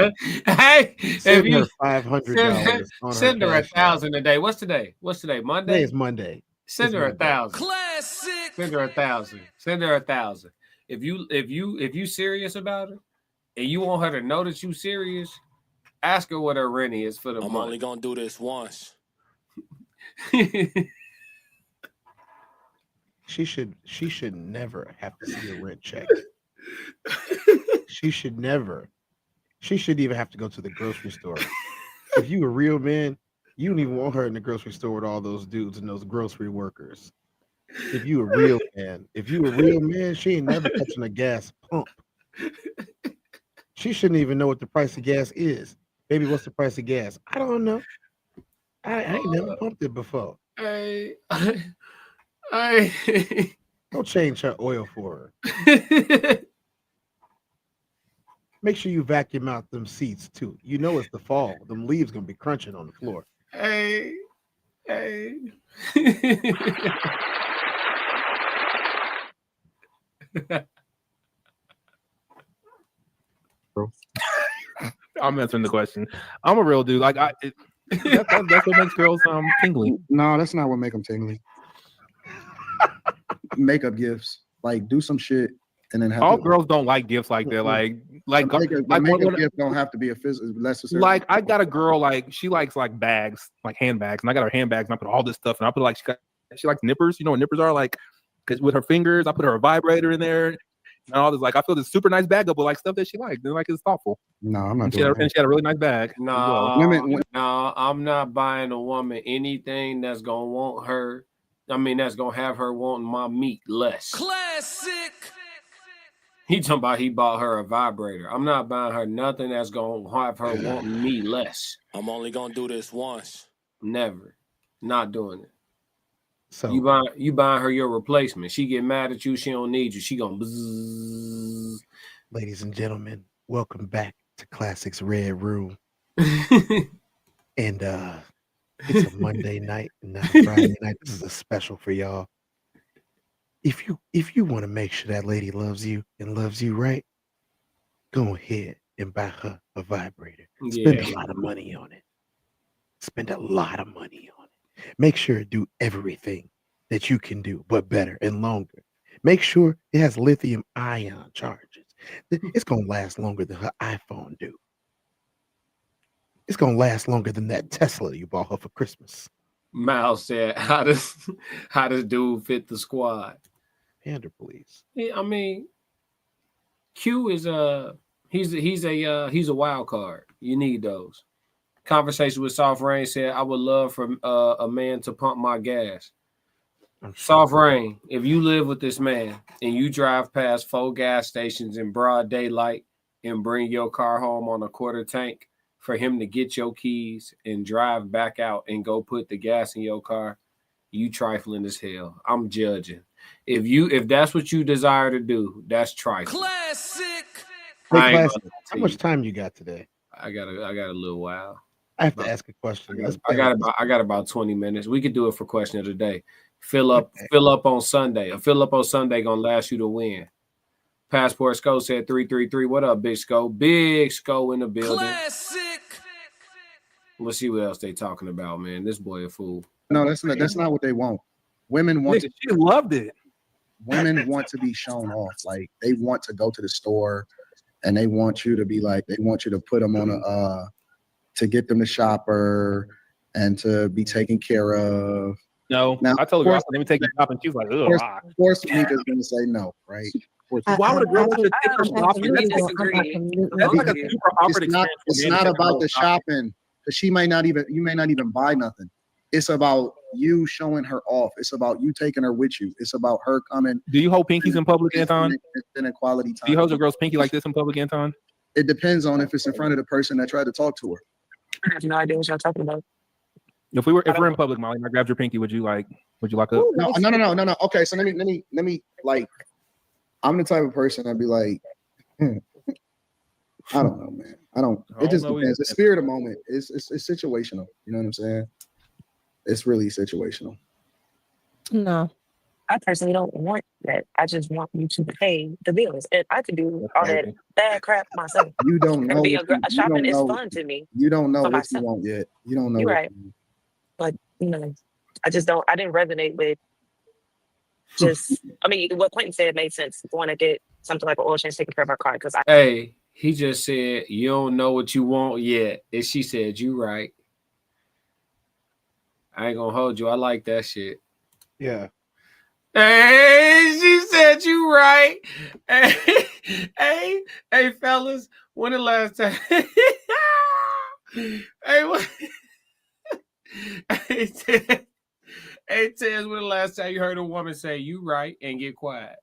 hey, send her $500. Send her $1,000 a day. What's today? Monday. Today is Monday. Send her $1,000. Classic. Send her $1,000. Send her $1,000. If you serious about it and you want her to know that you serious, ask her what her rent is for the month. I'm only gonna do this once. She should never have to see a rent check. She should never. She shouldn't even have to go to the grocery store. If you a real man, you don't even want her in the grocery store with all those dudes and those grocery workers. If you a real man, she ain't never touching a gas pump. She shouldn't even know what the price of gas is. Baby, what's the price of gas? I don't know. I ain't never pumped it before. Don't change her oil for her. Make sure you vacuum out them seats too. You know it's the fall. Them leaves gonna be crunching on the floor. Hey. I'm answering the question. I'm a real dude. Like that's what makes girls tingly. No, that's not what make them tingly. Makeup gifts, like do some shit and then have all girls don't like gifts like that. Like makeup gift don't have to be a physical necessary. Like I got a girl like she likes like bags, like handbags, and I got her handbags and I put all this stuff and I put like she likes nippers. You know what nippers are like? Because with her fingers, I put her vibrator in there and all this. Like I feel this super nice bag up with like stuff that she likes. And like it's thoughtful. No, I'm not. And she had a really nice bag. No, I'm not buying a woman anything that's gonna want her. I mean, that's gonna have her wanting my meat less. Classic. He talking about he bought her a vibrator. I'm not buying her nothing that's gonna have her wanting me less. I'm only gonna do this once. Never. Not doing it. So you buying her your replacement. She get mad at you, she don't need you. She gonna bzzz. Ladies and gentlemen, welcome back to Classics Red Room. And it's a Monday night, not a Friday night. This is a special for y'all. If you want to make sure that lady loves you and loves you right, go ahead and buy her a vibrator. Spend a lot of money on it. Spend a lot of money on it. Make sure it do everything that you can do, but better and longer. Make sure it has lithium ion charges. It's gonna last longer than her iPhone do. It's gonna last longer than that Tesla you bought her for Christmas. Miles said, "How does dude fit the squad?" Pander police. Yeah, I mean, Q is he's a wild card. You need those. Conversation with Soft Rain said, I would love for a man to pump my gas. Soft Rain, if you live with this man and you drive past 4 gas stations in broad daylight and bring your car home on a quarter tank for him to get your keys and drive back out and go put the gas in your car, you trifling as hell. I'm judging. If that's what you desire to do, that's trifling. Classic. Hey, Classic, how much time you got today? I got a little while. I have to ask a question. I got about 20 minutes. We could do it for question of the day. Fill up on Sunday. A fill up on Sunday gonna last you to win. Passport Sco said 333. What up, Big Sco? Big Sco in the building. Classic. Let's see what else they talking about, man. This boy a fool. No, that's not what they want. Women want she loved it. Women want to be shown off. Like they want to go to the store and they want you to be like, they want you to put them on a to get them to shopper and to be taken care of. No, now, I told her, let me take you shopping. She was like, ugh. Of course, Mika's going to say no, right? Why would a girl want to take her shopping? That's like a super awkward experience. It's not about the shopping because you may not even buy nothing. It's about you showing her off. It's about you taking her with you. It's about her coming. Do you hold pinkies in public, Anton? In quality time. Do you hold a girl's pinky like this in public, Anton? It depends on if it's in front of the person that tried to talk to her. I have no idea what y'all talking about. If we're in public, Molly, and I grabbed your pinky, would you lock up? No. Okay, so let me like, I'm the type of person I'd be like, I don't know, man. It just depends. The spirit of the moment is situational. You know what I'm saying? It's really situational. No. I personally don't want that. I just want you to pay the bills, and I can do all that bad crap myself. You don't know. Shopping is fun to me. You don't know what you want yet. You don't know. You're right. But I just don't. I didn't resonate with just. I mean, what Quentin said made sense. Want to get something like an oil change taken care of our car because Hey, he just said you don't know what you want yet, and she said you right. I ain't gonna hold you. I like that shit. Yeah. Hey, she said you right. Hey, fellas, when the last time? Hey, Tez, when the last time you heard a woman say you right and get quiet?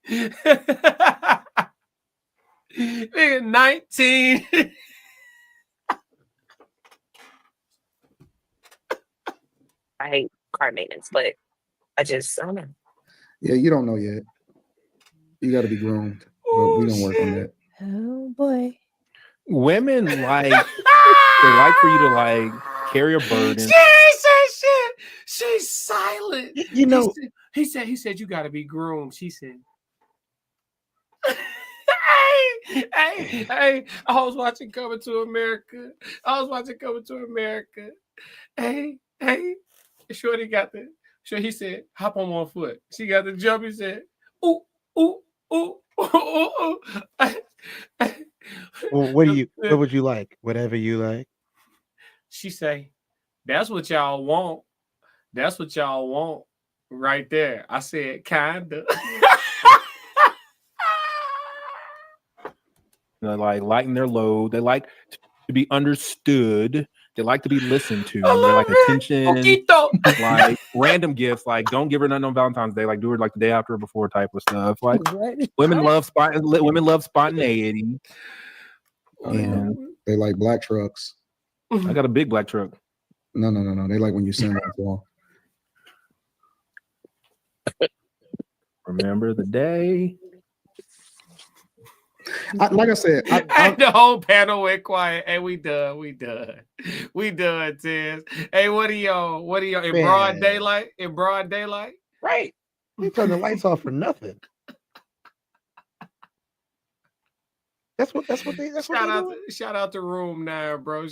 19. I hate car maintenance, but I don't know. Yeah, you don't know yet. You got to be groomed. But we don't work on that. Oh boy. Women like they like for you to like carry a burden. She said shit. She's silent. You know, he said you got to be groomed. She said. Hey, I was watching Coming to America. Hey, Shorty got the. Sure, he said, hop on one foot. She got the jump. He said, ooh, ooh, ooh, ooh, ooh. Well, what would you like? Whatever you like. She say, that's what y'all want. That's what y'all want right there. I said, kinda. They like lighten their load. They like to be understood. They like to be listened to. They like attention. Like random gifts. Like don't give her nothing on Valentine's Day. Like do her like the day after or before type of stuff. Like women love spontaneity. And they like black trucks. I got a big black truck. No. They like when you send them for. Remember the day. Like I said, the whole panel went quiet. Hey, we done, Tiz. Hey, what are y'all in broad daylight? Right. You turn the lights off for nothing. That's what Shout out to Room 9, bro.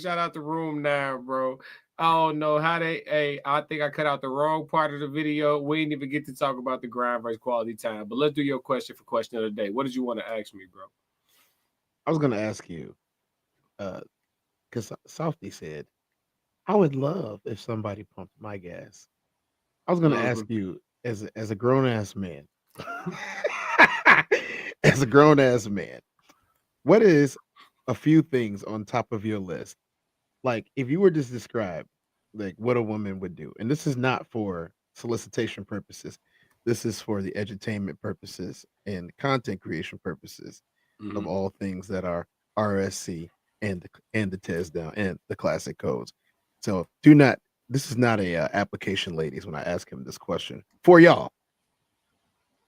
I don't know how I think I cut out the wrong part of the video. We didn't even get to talk about the grind versus quality time. But let's do your question of the day. What did you want to ask me, bro? I was gonna ask you, because Softy said, I would love if somebody pumped my gas. I was gonna ask you, as a grown ass man, as a grown ass man, what is a few things on top of your list? Like, if you were to describe like what a woman would do, and this is not for solicitation purposes, this is for the edutainment purposes and content creation purposes of all things that are RSC and the TES down and the classic codes. So do not. This is not a application, ladies. When I ask him this question for y'all,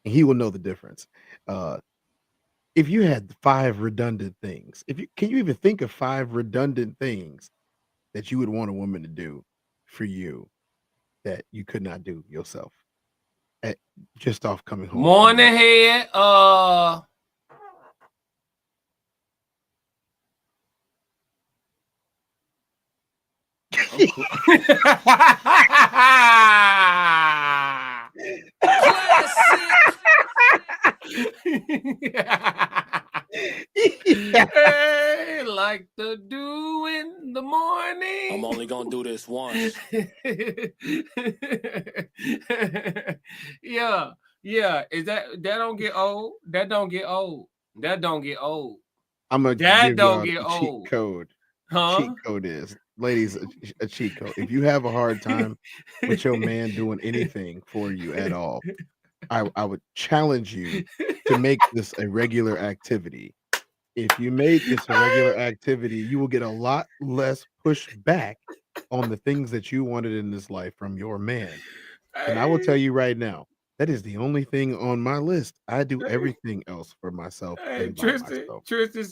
and he will know the difference. If you had 5 redundant things, can you even think of 5 redundant things that you would want a woman to do for you that you could not do yourself just off coming home? Morning head. Hey, like the dew in the morning. I'm only gonna do this once. Yeah. Is that don't get old? That don't get old. That don't get old. I'm gonna that give don't y'all get a cheat old. code. Huh? Cheat code is, ladies, a cheat code. If you have a hard time with your man doing anything for you at all, I would challenge you to make this a regular activity. If you made this a regular activity, you will get a lot less pushback on the things that you wanted in this life from your man. And I will tell you right now, that is the only thing on my list. I do everything else for myself and by myself. Tristan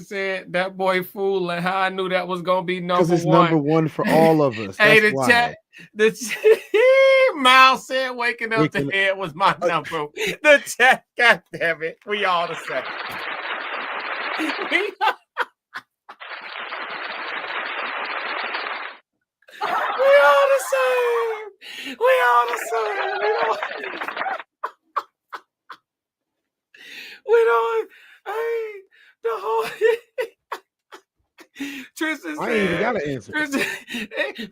said that boy fool, and how I knew that was gonna be number Because it's one. number one for all of us. Hey, That's why. Miles said waking up to head was my number. The chat, God damn it, we all the same. We all the same. We all the same. We don't. Hey, the whole. Tristan said, I ain't even got an answer.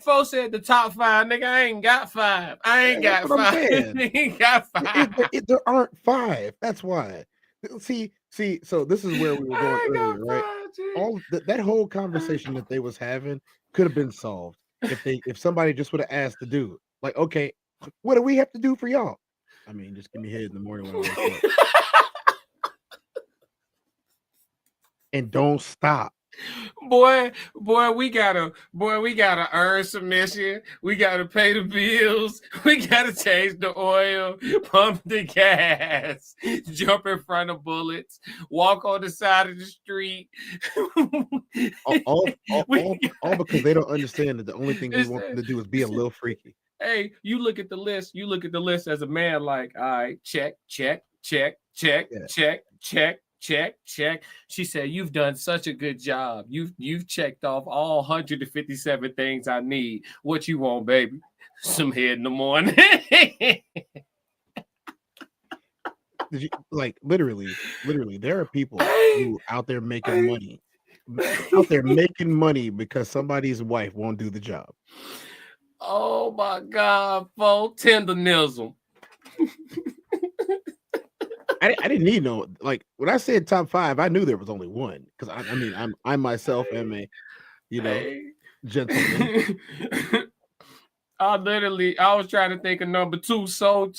Folks said the top 5. Nigga, I ain't got 5. I ain't got 5. I ain't got 5. There aren't 5. That's why. See. So this is where we were going earlier, right? All that whole conversation that they was having could have been solved if somebody just would have asked the dude, like, okay, what do we have to do for y'all? I mean, just give me head in the morning when I wake up. And don't stop. Boy, we gotta earn submission. We gotta pay the bills. We gotta change the oil, pump the gas, jump in front of bullets, walk on the side of the street. all because they don't understand that the only thing we want them to do is be a little freaky. Hey, you look at the list. You look at the list as a man, like, all right, check. Check. She said, "You've done such a good job. You've checked off all 157 things I need. What you want, baby? Some head in the morning." Did you, like, literally, there are people who out there making money because somebody's wife won't do the job. Oh my God, folks, tenderism. I didn't need no, like, when I said top 5, I knew there was only one, because I mean I myself am a gentleman. I was trying to think of number 2 so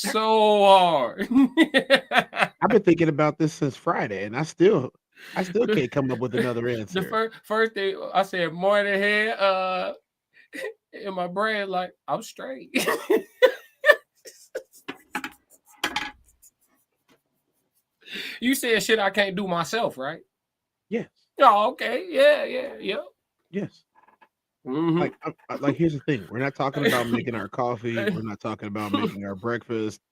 hard. I've been thinking about this since Friday, and I still can't come up with another answer. The first thing I said, morning head, in my brain, like, I'm straight. You said shit I can't do myself, right? Yes. Oh, okay. Yeah. Yes. Mm-hmm. Like, here's the thing. We're not talking about making our coffee. We're not talking about making our breakfast.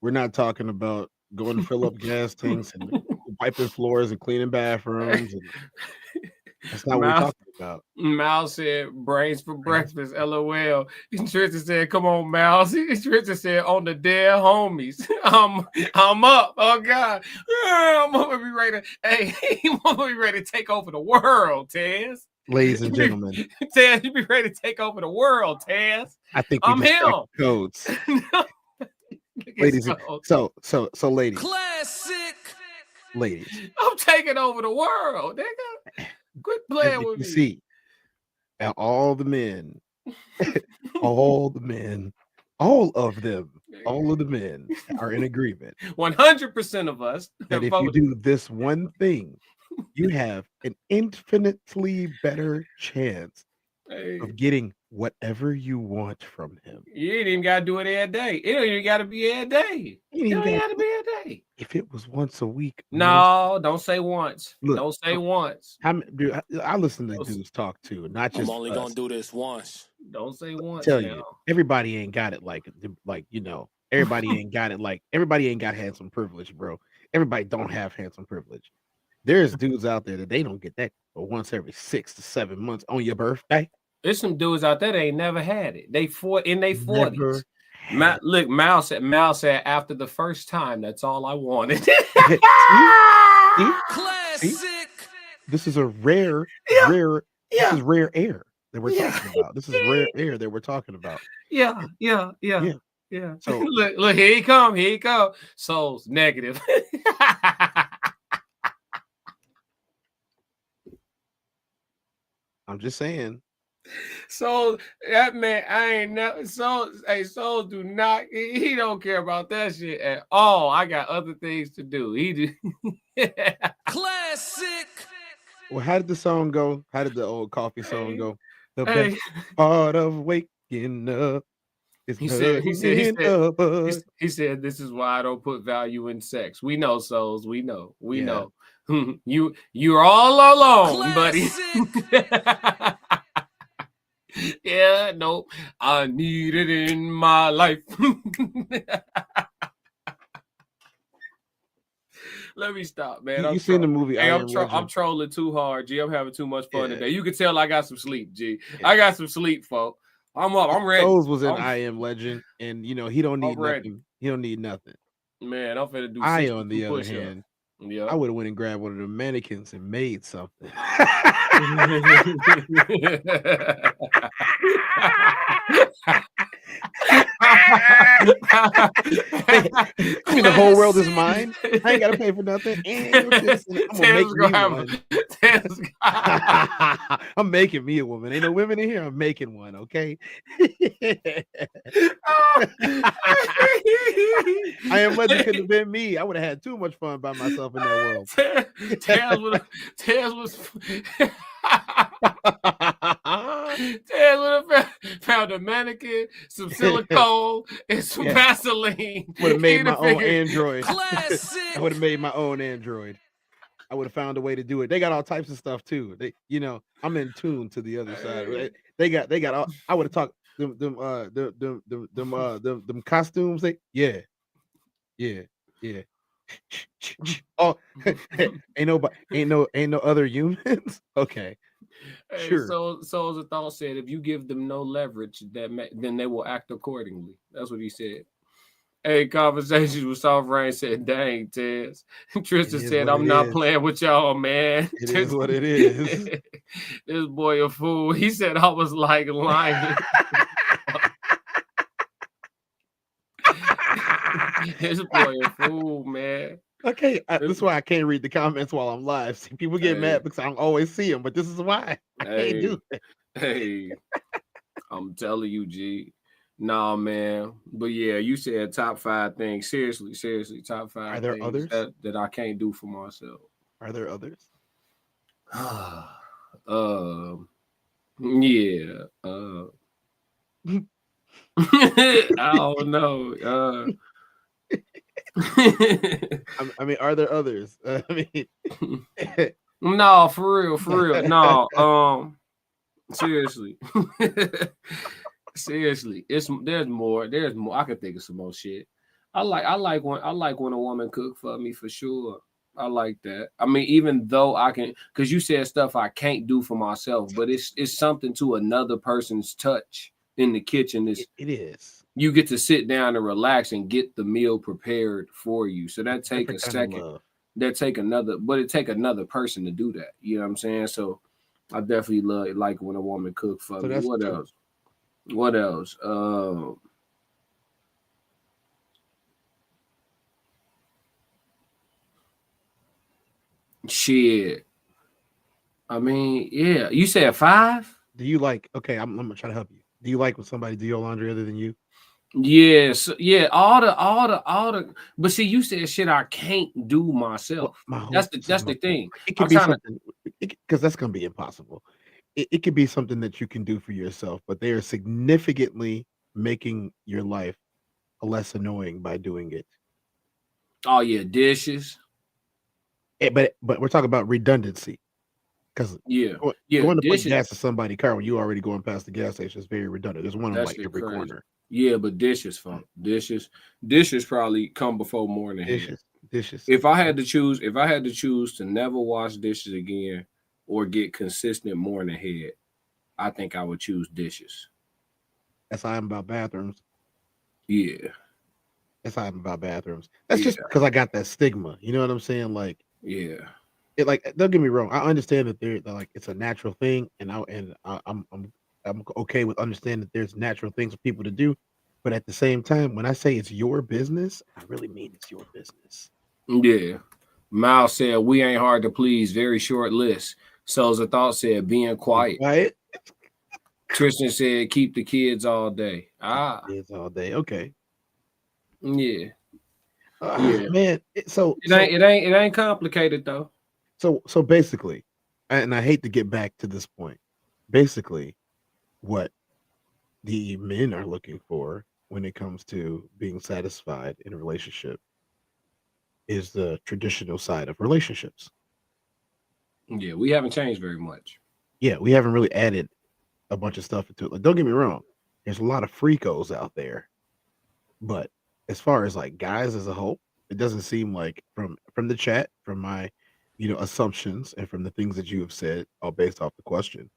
We're not talking about going to fill up gas tanks and wiping floors and cleaning bathrooms. And that's not what we're talking about. Mal said, brains for breakfast, LOL. Tristan said, come on, Mal. Tristan said, on the dead homies. I'm up. Oh, God. I'm going to be ready. Hey, I'm going to be ready to take over the world, Tez. Ladies and gentlemen. Tez, you be ready to take over the world, Tez. I think I'm him. Codes. ladies. So, ladies. Classic. Ladies. I'm taking over the world, nigga. Quit playing with You me. see, all the men, all of them, all of the men are in agreement. 100% of us That if you do this one thing, you have an infinitely better chance of getting whatever you want from him. You ain't even gotta do it every day. It don't even gotta be every day. It don't gotta be every day. If it was once a week. No, don't say once. Look, don't say once. Dude, I listen to dudes talk too, not just I'm only us. gonna do this once. Don't say once. Tell you, everybody ain't got it like everybody ain't got it like everybody ain't got handsome privilege, bro. Everybody don't have handsome privilege. There's dudes out there that they don't get that but once every 6 to 7 months on your birthday. There's some dudes out there that ain't never had it. They in their 40s. Look, Mal said after the first time, that's all I wanted. Classic. This is a rare air that we're talking about. This is rare air that we're talking about. Yeah. So look, here he come. Soul's negative. I'm just saying. So that man, I ain't never Soul do not. He don't care about that shit at all. I got other things to do. He do. Classic. Well, how did the song go? How did the old coffee song go? The best part of waking up is he said this is why I don't put value in sex. We know, Souls. We know. You're all alone, buddy. Yeah, no, I need it in my life. Let me stop, man. You seen the movie? Hey, I'm trolling too hard, G. I'm having too much fun today. You can tell I got some sleep, G. I got some sleep, folks. I'm up. I'm ready. Souls was in I Am Legend, and he don't need nothing. He don't need nothing. Man, I'm finna do. I, on the other hand, I would have went and grabbed one of the mannequins and made something. I mean, the whole world is mine. I ain't gotta pay for nothing. And I'm gonna make me one. I'm making me a woman. Ain't no women in here. I'm making one. Okay. I Am Legend couldn't have been me. I would have had too much fun by myself in that world. Taz would have found a mannequin, some silicone, and some Vaseline. Would have made my own android. I would have made my own android. I would have found a way to do it. They got all types of stuff too. They, I'm in tune to the other side. Right? They got all. I would have talked them costumes. Yeah. Oh, ain't no other humans. Okay. Hey, sure. So as a thought said, if you give them no leverage, then they will act accordingly. That's what he said. Hey, Conversations with Soft Rain said, "Dang, Tez." Tristan said, "I'm not playing with y'all, man." It is what it is. This boy a fool. He said, "I was like lying." This boy a fool, man. Okay, this is why I can't read the comments while I'm live. See, people get mad because I don't always see them, but this is why I can't do it. Hey, I'm telling you, G. Nah, man. But yeah, you said top 5 things. Seriously, top 5. Are there things others that I can't do for myself? Are there others? Yeah. I don't know. I mean, are there others? I mean, no, for real. No, seriously. Seriously, there's more. I can think of some more shit. I like when a woman cook for me, for sure. I like that. I mean, even though I can, because you said stuff I can't do for myself, but it's something to another person's touch in the kitchen. It is. You get to sit down and relax and get the meal prepared for you. So that take a second. That take another person to do that. You know what I'm saying? So I definitely like when a woman cook for me. What else? Shit. I mean, yeah. You said 5? Do you like? Okay, I'm gonna try to help you. Do you like when somebody do your laundry other than you? Yes, yeah. All the. But see, you said shit I can't do myself. That's the thing. It could be something because that's gonna be impossible. It could be something that you can do for yourself, but they are significantly making your life less annoying by doing it. Oh yeah, dishes. But we're talking about redundancy. Because going to put gas in somebody's car when you already going past the gas station is very redundant. There's one on like every corner. Yeah, but dishes, funk. Dishes probably come before morning. Dishes. If I had to choose to never wash dishes again or get consistent morning head, I think I would choose dishes. That's how I'm about bathrooms. Yeah. That's how I'm about bathrooms. That's just because I got that stigma. You know what I'm saying? Like, yeah. It like don't get me wrong. I understand that they're like it's a natural thing, and I'm okay with understanding that there's natural things for people to do. But at the same time, when I say it's your business, I really mean it's your business. Yeah. Miles said we ain't hard to please. Very short list. Souls of Thought said being quiet. Tristan said keep the kids all day. Kids all day. Okay. Yeah. Man. It ain't complicated though. So basically, and I hate to get back to this point, basically, what the men are looking for when it comes to being satisfied in a relationship is the traditional side of relationships. Yeah, we haven't changed very much. Yeah, we haven't really added a bunch of stuff into it. Like, don't get me wrong, there's a lot of freakos out there, but as far as like guys as a whole, it doesn't seem like from the chat, from my assumptions and from the things that you have said, all based off the question,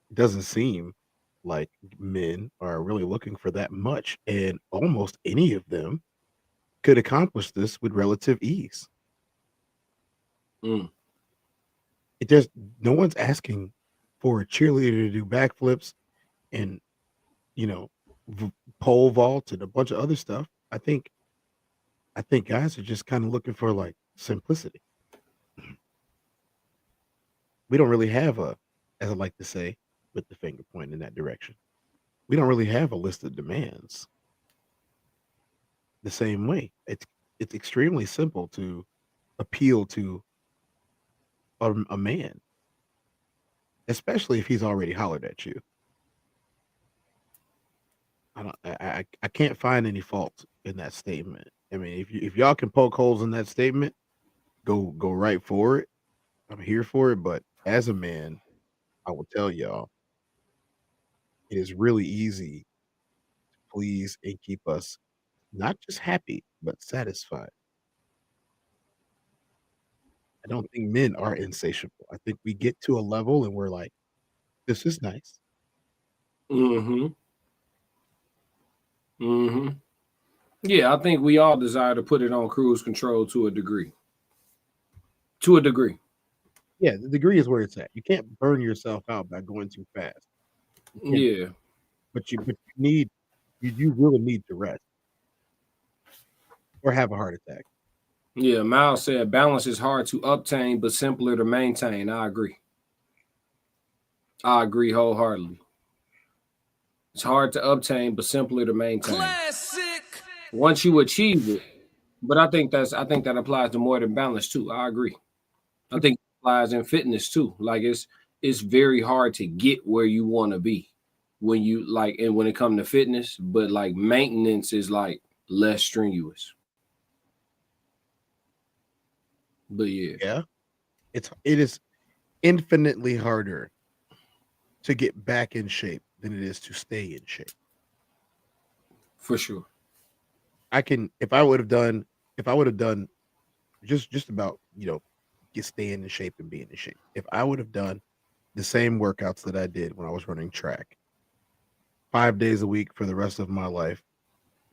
it doesn't seem like men are really looking for that much, and almost any of them could accomplish this with relative ease. There's no one's asking for a cheerleader to do backflips and pole vault and a bunch of other stuff. I think guys are just kind of looking for like simplicity. We don't really have as I like to say, with the finger pointing in that direction, we don't really have a list of demands. The same way, it's extremely simple to appeal to a man, especially if he's already hollered at you. I can't find any fault in that statement. I mean, if y'all can poke holes in that statement, go right for it. I'm here for it. But as a man, I will tell y'all, it is really easy to please and keep us not just happy, but satisfied. I don't think men are insatiable. I think we get to a level and we're like, this is nice. Yeah, I think we all desire to put it on cruise control to a degree. Yeah, the degree is where it's at. You can't burn yourself out by going too fast. Yeah. But you really need to rest or have a heart attack. Yeah, Miles said balance is hard to obtain but simpler to maintain. I agree wholeheartedly. It's hard to obtain but simpler to maintain. Classic. Once you achieve it, but I think that applies to more than balance too. I agree. I think it applies in fitness too. Like it's very hard to get where you want to be when you like, and when it comes to fitness, but like maintenance is like less strenuous. But yeah, it is infinitely harder to get back in shape than it is to stay in shape. For sure. If I would have done just about, get staying in shape and being in shape. If I would have done the same workouts that I did when I was running track 5 days a week for the rest of my life,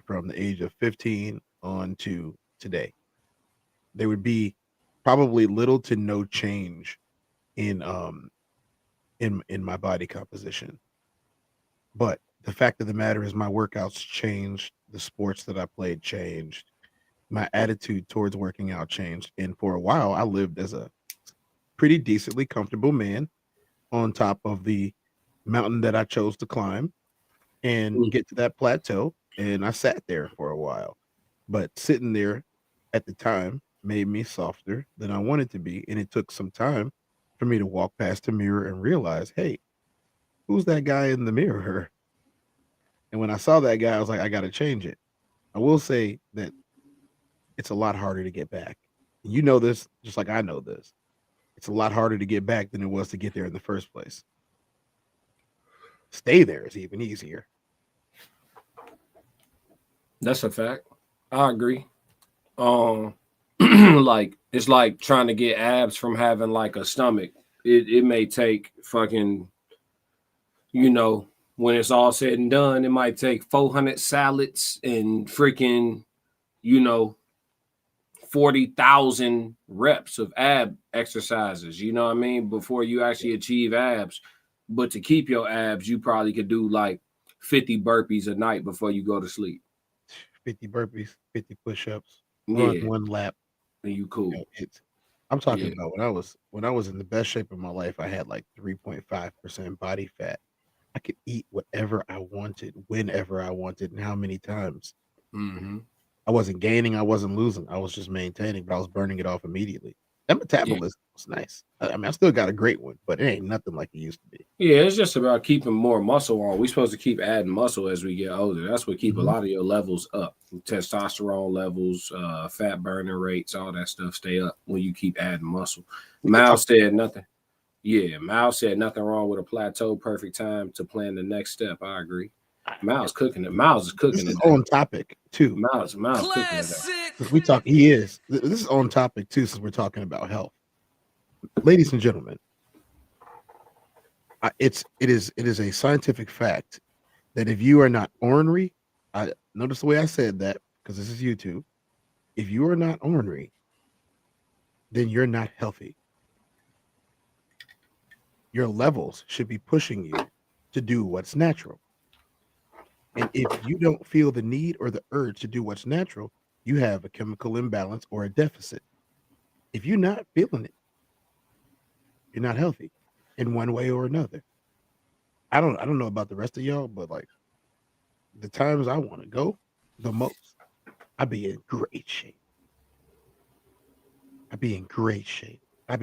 from the age of 15 on to today, there would be probably little to no change in my body composition. But the fact of the matter is my workouts changed, the sports that I played changed, my attitude towards working out changed. And for a while I lived as a pretty decently comfortable man on top of the mountain that I chose to climb and get to that plateau. And I sat there for a while, but sitting there at the time made me softer than I wanted to be. And it took some time for me to walk past the mirror and realize, hey, who's that guy in the mirror? And when I saw that guy, I was like, I got to change it. I will say that it's a lot harder to get back. You know this, just like I know this. It's a lot harder to get back than it was to get there in the first place. Stay there is even easier. That's a fact. I agree. Like it's like trying to get abs from having like a stomach. It may take fucking, you know, when it's all said and done, it might take 400 salads and freaking, you know, 40,000 reps of ab exercises, you know what I mean, before you actually achieve abs. But to keep your abs, you probably could do like 50 burpees a night before you go to sleep. 50 burpees, 50 push-ups, Yeah. run one lap. And you cool. I'm talking about when I was in the best shape of my life, I had like 3.5% body fat. I could eat whatever I wanted, whenever I wanted, and how many times. Mm-hmm. I wasn't gaining, I wasn't losing. I was just maintaining, but I was burning it off immediately. That metabolism was nice. I mean, I still got a great one, but it ain't nothing like it used to be. Yeah, it's just about keeping more muscle on. We're supposed to keep adding muscle as we get older. That's what keep a lot of your levels up. Testosterone levels, fat burning rates, all that stuff stay up when you keep adding muscle. Miles said nothing. Yeah, Miles said nothing wrong with a plateau. Perfect time to plan the next step. I agree. Miles cooking it. Miles is cooking This is it. on topic too. Miles cooking it. Because we talk, he is. This is on topic too, since we're talking about health. Ladies and gentlemen, it is a scientific fact that if you are not ornery, I notice the way I said that because this is YouTube. If you are not ornery, then you're not healthy. Your levels should be pushing you to do what's natural. And if you don't feel the need or the urge to do what's natural, you have a chemical imbalance or a deficit. If you're not feeling it, you're not healthy in one way or another. I don't know about the rest of y'all, but like the times I want to go the most, I be in great shape. I'd be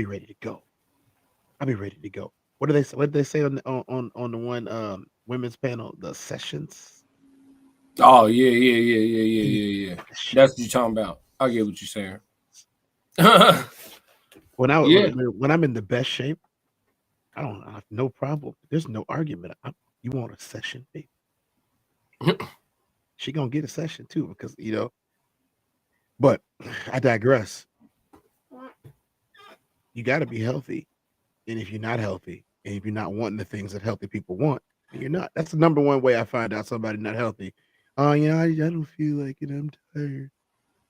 ready to go. What did they say on the one women's panel, the sessions? Oh, yeah. That's what you're talking about. I get what you're saying. When I'm in the best shape, I have no problem. There's no argument. You want a session, baby? She gonna get a session too, because But I digress. You got to be healthy, and if you're not healthy, and if you're not wanting the things that healthy people want, then you're not. That's the number one way I find out somebody not healthy. Oh, I don't feel like it. I'm tired.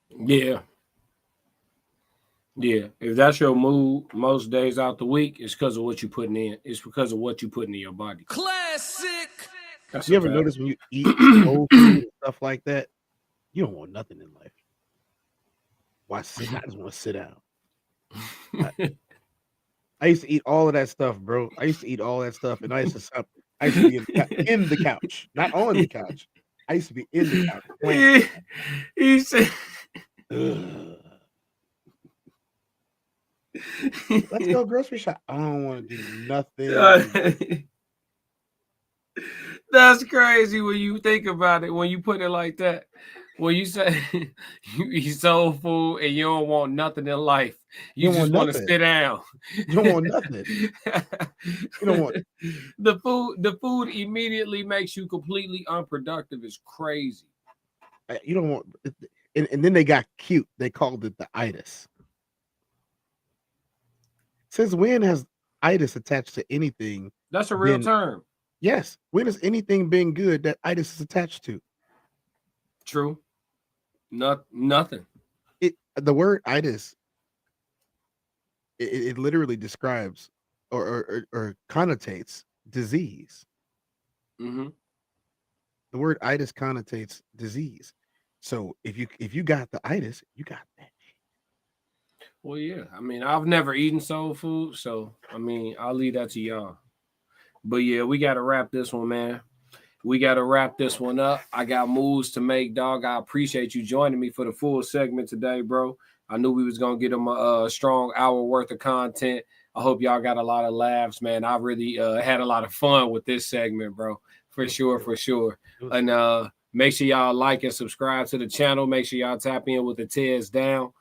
Yeah. If that's your mood most days out the week, it's because of what you're putting in. It's because of what you're putting in your body. Classic. That's You ever notice when you eat slow food and stuff like that, you don't want nothing in life. Why sit? I just want to sit down. I used to eat all of that stuff, bro. I used to eat all that stuff, and I used to be in the couch, not on the couch. I used to be in the couch. He said, "Let's go grocery shop." I don't want to do nothing. That's crazy when you think about it. When you put it like that, when you say you eat soul food and you don't want nothing in life, you just want to sit down. You don't want nothing. You don't want the food. The food immediately makes you completely unproductive. It's crazy. You don't want, and then they got cute. They called it the itis. Since when has itis attached to anything? That's a real term. Yes. When has anything been good that itis is attached to? True. Nothing. The word itis, it literally describes or connotates disease. Mm-hmm. The word itis connotates disease. So if you got the itis, you got that. Well, yeah. I mean, I've never eaten soul food, so I mean, I'll leave that to y'all. But yeah, we gotta wrap this one, man. We gotta wrap this one up. I got moves to make, dog. I appreciate you joining me for the full segment today, bro. I knew we was gonna get them a strong hour worth of content. I hope y'all got a lot of laughs, man. I really had a lot of fun with this segment, bro. For sure, for sure. And make sure y'all like and subscribe to the channel. Make sure y'all tap in with the Tez Down.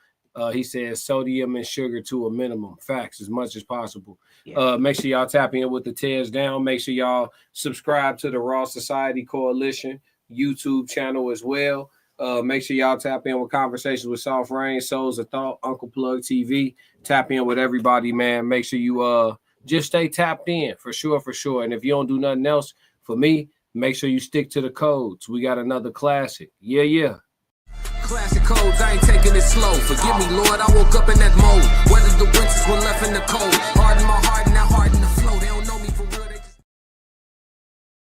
He says sodium and sugar to a minimum. Facts as much as possible. Yeah. Make sure y'all tap in with the Tez Down. Make sure y'all subscribe to the Raw Society Coalition YouTube channel as well. Make sure y'all tap in with Conversations with Soft Rain, Souls of Thought, Uncle Plug TV. Tap in with everybody, man. Make sure you just stay tapped in for sure, for sure. And if you don't do nothing else for me, make sure you stick to the codes. We got another classic. Yeah, yeah. Classic codes, I ain't taking it slow. Forgive me, Lord, I woke up in that mode. Weathered the winters when left in the cold. Hardened my heart and now hardened the